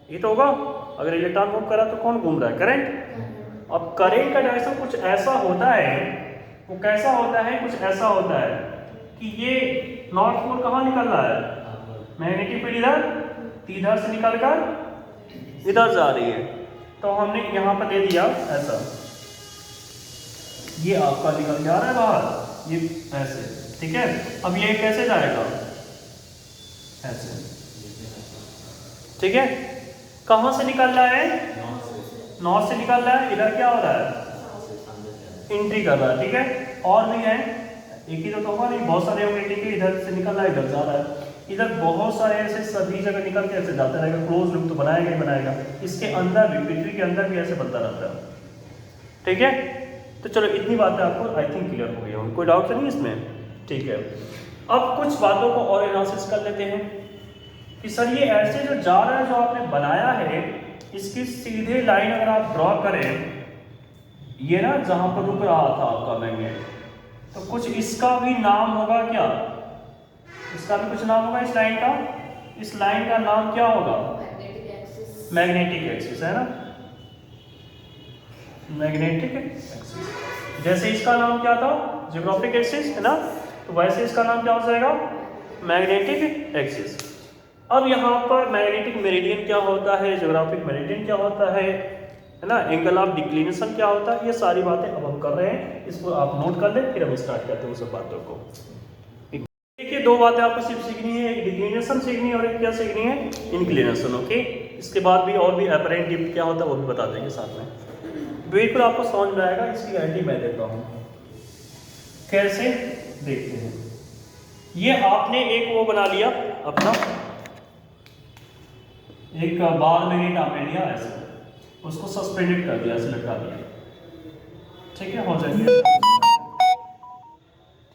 ये तो होगा। अगर इलेक्ट्रॉन मूव कर रहा है तो कौन घूम रहा है? करंट। अब करंट का डायरेक्शन कुछ ऐसा होता है, वो कैसा होता है? कुछ ऐसा होता है कि ये नॉर्थ पोल कहाँ निकल रहा है? मैग्नेटिक फील्ड इधर से निकलकर इधर जा रही है। तो हमने यहाँ पर दे दिया ऐसा, ये आपका निकल जा रहा है बाहर, ये ऐसे, ठीक है। अब ये कैसे जाएगा? ऐसे, ठीक है। कहाँ से निकल रहा है? नॉर्थ से निकल रहा है। इधर क्या हो रहा है? एंट्री कर रहा है, ठीक है। और भी है, एक ही तो होगा नहीं, बहुत सारे होंगे, ठीक है। इधर से निकल रहा है, इधर जा रहा है, इधर बहुत सारे ऐसे सभी जगह निकल के ऐसे जाता रहेगा। क्लोज लूप तो बनाएगा ही बनाएगा। इसके अंदर भी, पृथ्वी के अंदर भी ऐसे बनता रहता है, ठीक है। तो चलो इतनी बातें आपको आई थिंक क्लियर हो गई होंगी, कोई डाउट तो नहीं इसमें? ठीक है। अब कुछ बातों को और एनालिसिस कर लेते हैं कि सर ये ऐसे जो जा रहा है, जो आपने बनाया है, इसकी सीधे लाइन अगर आप ड्रॉ करें, ये ना जहां पर रुक रहा था आपका मैग्नेट, तो कुछ इसका भी नाम होगा क्या? इसका भी कुछ नाम होगा इस लाइन का। इस लाइन का नाम क्या होगा? मैग्नेटिक एक्सिस, है ना, मैग्नेटिक एक्सिस। जैसे इसका नाम क्या था? ज्योग्राफिक एक्सिस, है ना, तो वैसे इसका नाम क्या हो जाएगा? Magnetic axis. अब यहाँ पर मैग्नेटिक मेरिडियन क्या होता है, ज्योग्राफिक मेरिडियन क्या होता है ना, एंगल ऑफ डिक्लिनेशन क्या होता है, ये सारी बातें अब हम कर रहे हैं। इसको आप नोट कर लें, फिर हम स्टार्ट करते हैं उस सब बातों को। देखिए, दो बातें आपको सिर्फ सीखनी है, एक डिक्लिनेशन सीखनी है और एक क्या सीखनी है? Inclination, okay. इसके बाद भी और भी अपरेंट डिप्ट क्या होता है वो भी बता देंगे साथ में, बिल्कुल आपको समझ में आएगा। इसकी गारंटी मैं देता हूँ। कैसे देखते हैं? ये आपने एक वो बना लिया अपना, एक बार मैग्नेट आपने लिया ऐसे, उसको सस्पेंडेड कर दिया, ऐसे लटका दिया, ठीक है, हो जाएगा।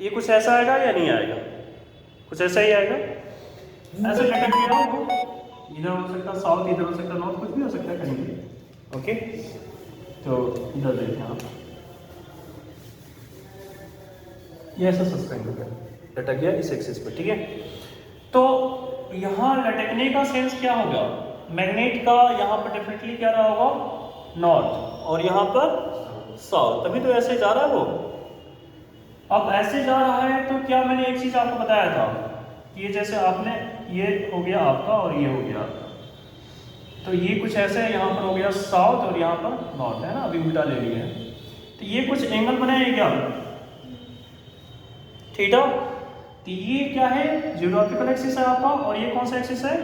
ये कुछ ऐसा आएगा या नहीं आएगा? कुछ ऐसा ही आएगा, ऐसे लटक गया, इधर हो सकता साउथ, इधर हो सकता नॉर्थ, कुछ भी हो सकता है कहीं भी, ओके। तो इधर देखें आप, ये ऐसा सस्पेंड हो गया, लटक गया इस एक्सिस पर, ठीक है। तो यहाँ लटकने का सेंस क्या होगा? मैग्नेट का यहाँ पर डेफिनेटली क्या रहा होगा? नॉर्थ, और यहाँ पर साउथ, तभी तो ऐसे जा रहा है वो। अब ऐसे जा रहा है तो क्या मैंने एक चीज आपको बताया था कि ये जैसे आपने, ये हो गया आपका और ये हो गया आपका, तो ये कुछ ऐसे है, यहाँ पर हो गया साउथ और यहाँ पर नॉर्थ, है ना, अभी उल्टा ले लिया है। तो ये कुछ एंगल बनाए क्या? थीटा। तो ये क्या है? ज्योग्राफिकल एक्सिस है आपका, और ये कौन सा एक्सिस है?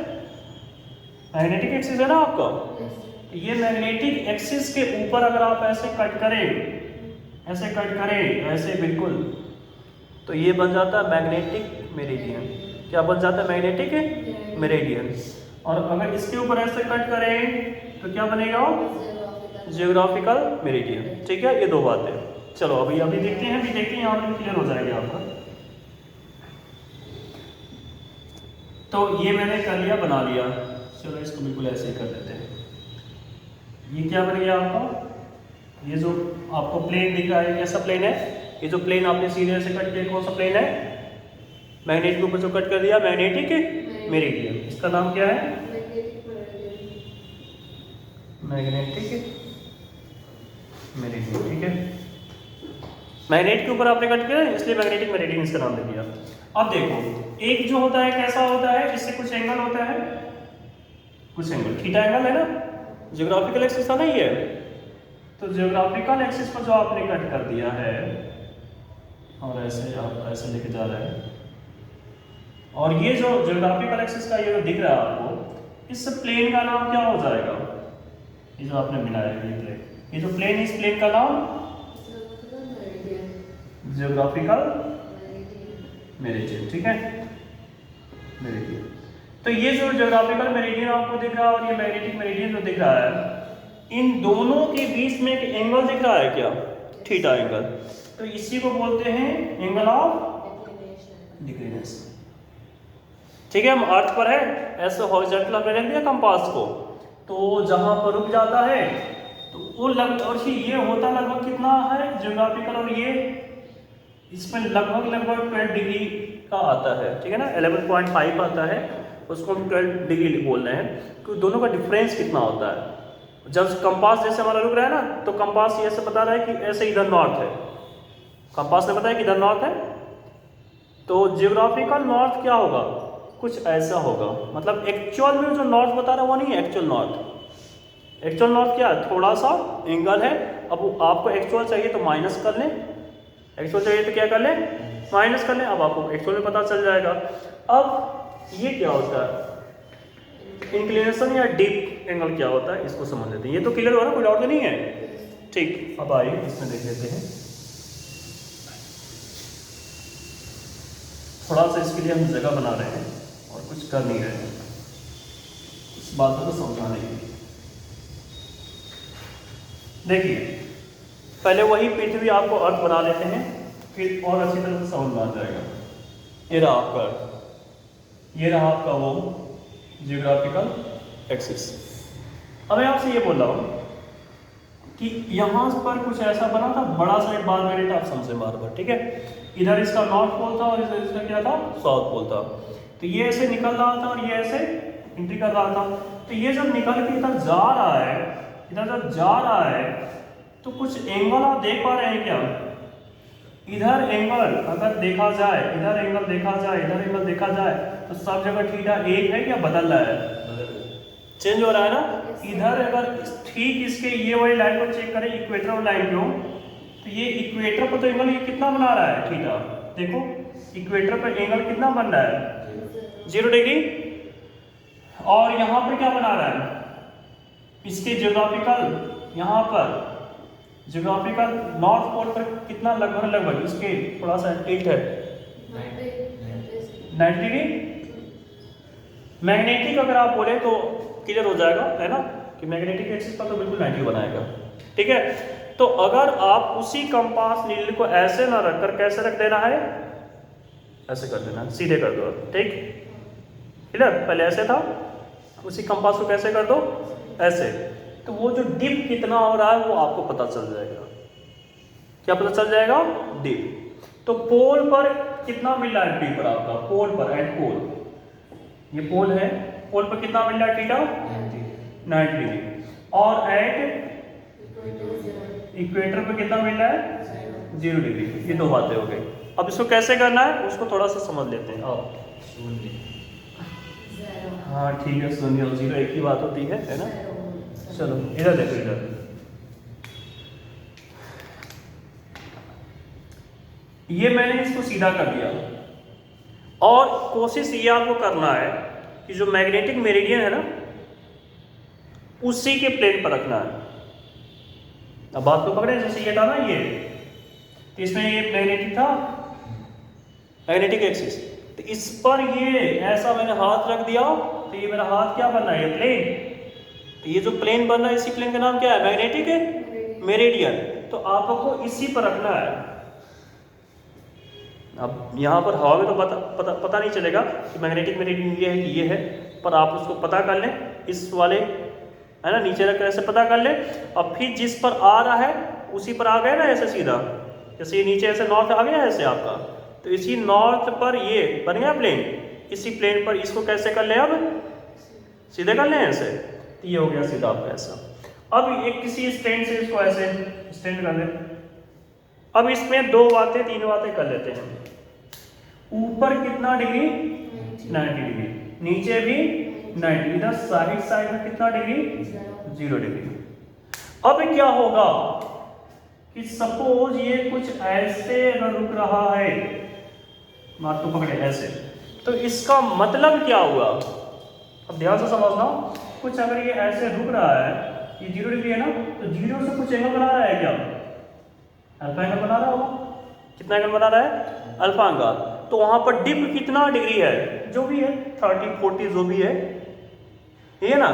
मैग्नेटिक एक्सिस है ना आपका। ये मैग्नेटिक एक्सिस के ऊपर अगर आप ऐसे कट करें, ऐसे कट करें, ऐसे बिल्कुल, तो ये बन जाता है मैग्नेटिक मेरिडियन। क्या बन जाता है? Magnetic meridian. और अगर इसके ऊपर ऐसे कट करें तो क्या बनेगा? जियोग्राफिकल मेरिडियन, ठीक है। ये दो बातें। चलो अभी देखते हैं, अभी देखते हैं, यहाँ पर क्लियर हो जाएगा आपका। तो ये मैंने कर लिया, बना लिया। चलो इसको बिल्कुल ऐसे ही कर देते हैं। ये क्या बन गया आपका? ये जो आपको प्लेन दिख रहा है, कैसा प्लेन है? ये जो प्लेन आपने सीधे से कट किया, कौन सा प्लेन है? मैग्नेट के ऊपर जो कट कर दिया, मैग्नेटिक मेरिडियन। इसका नाम क्या है? मैग्नेटिक मेरिडियन, ठीक है। मैग्नेट के ऊपर आपने कट किया इसलिए मैग्नेटिक मेरिडियन इसका नाम दे दिया। अब देखो एक जो होता है कैसा होता है, इससे कुछ एंगल होता है, कुछ एंगल थीटा एंगल है ना, ज्योग्राफिकल एक्सिस था ना ये, तो ज्योग्राफिकल एक्सिस पर जो आपने कट कर दिया है और ऐसे आप ऐसे लेके जा रहे हैं, और ये जो ज्योग्राफिकल एक्सिस का ये जो दिख रहा है आपको, इस प्लेन का नाम क्या हो जाएगा, ये जो आपने बनाया है ये प्लेन, ये जो प्लेन इस प्लेन का नाम ज्योग्राफिकल मेरिडियन, ठीक है, मेरिडियन। तो ये जो ज्योग्राफिकल मेरिडियन आपको दिख रहा है और ये मैग्नेटिक मेरिडियन जो दिख रहा है, इन दोनों के बीच में एक एंगल दिख रहा है क्या, थीटा एंगल, तो इसी को बोलते हैं एंगल ऑफ डिक्लिनेशन। ठीक है, हम अर्थ पर है, ऐसे हॉरिजॉन्टल आपने रख दिया कंपास को, तो जहां पर रुक जाता है तो वो और ये होता लगभग कितना है ज्योग्राफिकल, और ये इसमें लगभग 12 डिग्री का आता है, ठीक है ना, 11.5 आता है, उसको हम 12 डिग्री बोल रहे हैं, क्योंकि दोनों का डिफरेंस कितना होता है। जब कंपास जैसे हमारा रुक रहा है ना, तो कंपास ये ऐसे बता रहा है कि ऐसे इधर नॉर्थ है, कंपास ने बताया कि इधर नॉर्थ है, तो ज्योग्राफिकल नॉर्थ क्या होगा, कुछ ऐसा होगा, मतलब एक्चुअल में जो नॉर्थ बता रहा है वो नहीं है एक्चुअल नॉर्थ। एक्चुअल नॉर्थ क्या है, थोड़ा सा एंगल है, अब आपको एक्चुअल चाहिए तो माइनस कर लें, एक्चुअल चाहिए तो क्या कर लें, माइनस कर लें, अब आपको एक्चुअल में पता चल जाएगा। अब ये क्या होता है, इंक्लिनेशन या डीप एंगल क्या होता है, इसको समझ लेते हैं। ये तो क्लियर हो रहा है, कोई डाउट तो नहीं है, ठीक। अब आइए इसमें देख लेते हैं, थोड़ा सा इसके लिए हम जगह बना रहे हैं और कुछ कर नहीं रहे हैं, इस बातों को समझाने के लिए। देखिए पहले वही पृथ्वी आपको अर्थ बना लेते हैं, फिर और अच्छी तरह से समझ में आ जाएगा। ये रहा आपका अर्थ, ये रहा आपका वो जियोग्राफिकल एक्सिस। अब मैं आपसे ये बोल रहा हूँ कि यहाँ पर कुछ ऐसा बना था, बड़ा सा एक बार मेरे आप समझे बार बार, ठीक है, इधर इसका नॉर्थ पोल था और इधर इसका क्या था, साउथ पोल था, तो ये ऐसे निकल रहा था और ये ऐसे एंट्री कर रहा था, तो ये जब निकल के इधर जा रहा है, इधर जब जा रहा है तो कुछ एंगल आप देख पा रहे हैं क्या, इधर एंगल अगर देखा जाए, इधर एंगल देखा जाए, इधर एंगल देखा जाए, तो सब जगह थीटा एक है या बदल रहा है, चेंज हो रहा है ना। इधर अगर ठीक इसके ये वाली लाइन को चेक करें, इक्वेटर वाली लाइन को, तो ये इक्वेटर पर तो एंगल ये कितना बना रहा है थीटा, देखो इक्वेटर पर एंगल कितना बन रहा है 0 डिग्री, और यहाँ पर क्या बना रहा है, इसके ज्योग्राफिकल यहाँ पर ज्योग्राफिकल नॉर्थ पोल पर कितना लगभग इसके थोड़ा सा टिल्ट है 90 डिग्री। मैग्नेटिक अगर आप बोले तो क्लियर हो जाएगा, है ना, कि मैग्नेटिक एक्सिस पर तो बिल्कुल 90 बनाएगा, ठीक है। तो अगर आप उसी कंपास नीडल को ऐसे ना रखकर कैसे रख देना है, ऐसे कर देना, सीधे कर दो, ठीक, क्लियर। पहले ऐसे था, उसी कंपास को कैसे कर दो, ऐसे, तो वो जो डिप कितना हो रहा है वो आपको पता चल जाएगा। क्या पता चल जाएगा, डिप। तो पोल पर कितना मिल रहा है डिप पर आपका, पोल पर, एट पोल, ये पोल है, पोल पर कितना मिल रहा है थीटा 90 डिग्री, और एट इक्वेटर पर कितना मिल रहा है 0 डिग्री। ये दो बातें हो गई। अब इसको कैसे करना है उसको थोड़ा सा समझ लेते हैं। आओ, हाँ ठीक है, 0 और 0 एक ही बात होती है ना। चलो इधर देखो, इधर ये मैंने इसको सीधा कर दिया, और कोशिश ये आपको करना है कि जो मैग्नेटिक मेरिडियन है ना उसी के प्लेन पर रखना है। अब बात को पकड़े, जैसे ये था ना, ये तो इसमें ये मैग्नेटिक था, मैग्नेटिक एक्सिस, तो इस पर ये ऐसा मैंने हाथ रख दिया, तो ये मेरा हाथ क्या बन रहा है, ये प्लेन। तो ये जो प्लेन बन रहा है इसी प्लेन का नाम क्या है, मैग्नेटिक मेरिडियन। तो आपको इसी पर रखना है। अब यहाँ पर हवा में तो पता नहीं चलेगा कि मैग्नेटिक मेरिडियन ये है कि ये है, पर आप उसको पता कर लें, इस वाले है ना नीचे रख कर ऐसे पता कर लें, और फिर जिस पर आ रहा है उसी पर आ गया ना, ऐसे सीधा, जैसे ये नीचे ऐसे नॉर्थ आ गया ऐसे आपका, तो इसी नॉर्थ पर ये बन गया प्लेन, इसी प्लेन पर इसको कैसे कर ले, अब सीधे कर लें ऐसे, तो ये हो गया सीधा आपका ऐसा। अब एक किसी स्टैंड से इसको ऐसे स्टैंड कर लें, अब इसमें 2 बातें 3 बातें कर लेते हैं। ऊपर कितना डिग्री? 90 डिग्री, नीचे भी 90, इधर साइड में कितना डिग्री? 0 डिग्री। अब क्या होगा कि सपोज ये कुछ ऐसे अगर रुक रहा है, बात को पकड़े ऐसे, तो इसका मतलब क्या हुआ? अब ध्यान से समझना, कुछ अगर ये ऐसे रुक रहा है, ये 0 डिग्री है ना, तो 0 से कुछ एंगल बना रहा है क्या? अल्फा एंगल बना रहा होगा। कितना एंगल बना रहा है? Alpha angle. तो वहां पर डिप कितना डिग्री है? जो भी है 30 40 जो भी है, ये ना।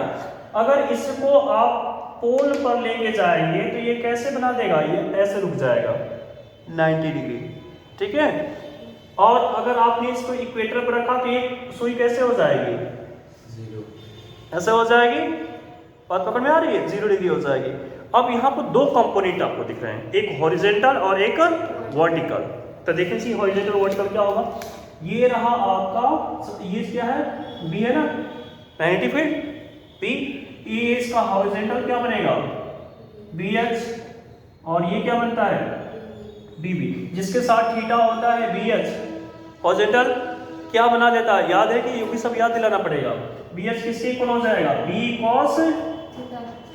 अगर इसको आप पोल पर लेके जाएंगे तो ये कैसे बना देगा? ये ऐसे रुक जाएगा 90 डिग्री, ठीक है। और अगर आपने इसको इक्वेटर पर रखा तो ये सुई कैसे हो जाएगी? 0 ऐसे हो जाएगी। बात पकड़ में आ रही है? 0 डिग्री हो जाएगी। अब यहाँ पर 2 कंपोनेंट आपको दिख रहे हैं, एक हॉरिजॉन्टल और एक वर्टिकल। तो देखें जी हॉरिजॉन्टल और वर्टिकल क्या होगा? ये रहा आपका, ये क्या है? बी है ना, मैग्नेटिक फील्ड बी। ये इसका हॉरिजॉन्टल क्या बनेगा? बी एच, और ये क्या बनता है? बी बी, जिसके साथ थीटा होता है बी एच। हॉरिजॉन्टल क्या बना देता है? याद है कि ये भी सब याद दिलाना पड़ेगा। बी एच किसके इक्वल हो जाएगा? बी कॉस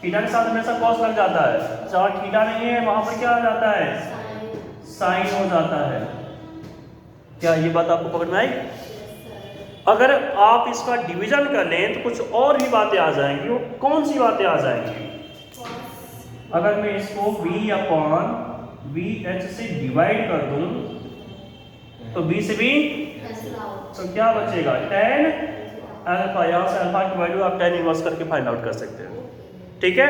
थीटा के साथ हमेशा कॉस लग जाता है, जहाँ थीटा नहीं है वहां पर क्या आ जाता है? साइन हो जाता है। क्या ये बात आपको पकड़ में आई? अगर आप इसका डिवीजन कर लें तो कुछ और भी बातें आ जाएंगी। वो कौन सी बातें आ जाएंगी? अगर मैं इसको b/b h से डिवाइड कर दूं तो b से b, तो क्या बचेगा? tan alpha. यहाँ से अल्फा की वैल्यू आप tan इनवर्स करके फाइंड आउट कर सकते हैं, ठीक है।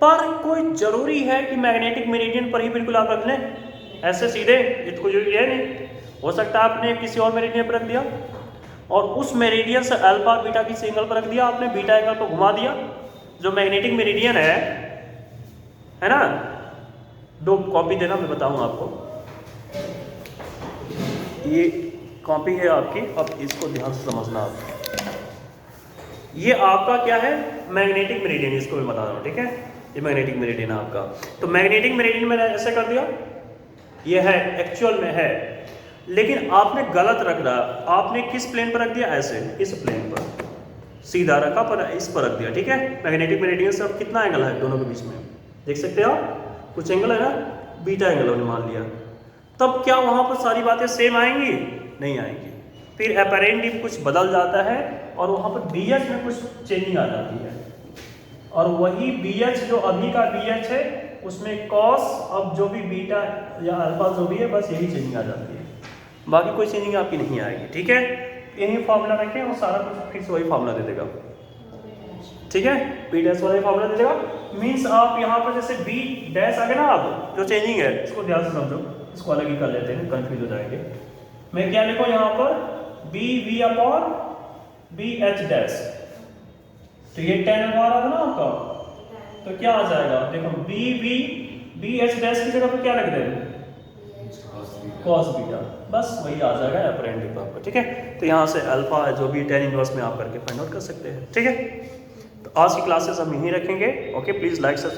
पर कोई जरूरी है कि मैग्नेटिक मेरिडियन पर ही बिल्कुल आप रख लें ऐसे सीधे? ये तो कोई है नहीं। हो सकता है आपने किसी और मेरिडियन पर रख दिया और उस मेरिडियन से अल्फा बीटा किसी एंगल पर रख दिया, आपने बीटा एंगल पर घुमा दिया। जो मैग्नेटिक मेरिडियन है ना, 2 कॉपी देना, मैं बताऊंगा आपको। ये कॉपी है आपकी, अब इसको ध्यान से समझना आप। ये आपका क्या है? मैग्नेटिक मेरिडियन, इसको मैं बता रहा हूँ, ठीक है। ये मैग्नेटिक मेरिडियन है आपका। तो मैग्नेटिक मेरिडियन मैंने ऐसे कर दिया, ये है एक्चुअल में है, लेकिन आपने गलत रख रहा। आपने किस प्लेन पर रख दिया? ऐसे, इस प्लेन पर सीधा रखा, पर इस पर रख दिया, ठीक है। मैग्नेटिक मेरिडियन से अब कितना एंगल है दोनों के बीच में? देख सकते हो आप, कुछ एंगल है ना, बीटा एंगल हमने मान लिया। तब क्या वहां पर सारी बातें सेम आएंगी? नहीं आएंगी। फिर अपरेंटली कुछ बदल जाता है और वहां पर BH में कुछ चेंजिंग आ जाती है, और वही BH जो अभी का BH है उसमें कॉस, अब जो भी बीटा या अल्फा जो भी है, बस यही चेंजिंग आ जाती है, बाकी कोई चेंजिंग आपकी नहीं आएगी, ठीक है। यही फॉर्मूला रखें और सारा कुछ फिर से वही फॉर्मूला दे देगा, ठीक है। बी डैश वाला फॉर्मूला दे देगा। मीन्स आप यहाँ पर जैसे बी डैश आ गया ना, अब जो चेंजिंग है इसको ध्यान से समझो, इसको अलग ही कर लेते हैं, कंफ्यूज हो जाएंगे। मैं क्या लिखूँ यहाँ पर? B V upon B H dash. तो ये tan आ रहा था ना आपका, तो क्या आ जाएगा? देखो B V B H dash की जगह पर क्या लिख दें? कॉस बीटा, बस वही आ जाएगा अपरेंटली पर आपको, ठीक है। तो यहाँ से अल्फा जो भी tan इनवर्स में आप करके फाइंड आउट कर सकते हैं, ठीक है। तो आज की क्लासेस हम यहीं रखेंगे। Okay, please like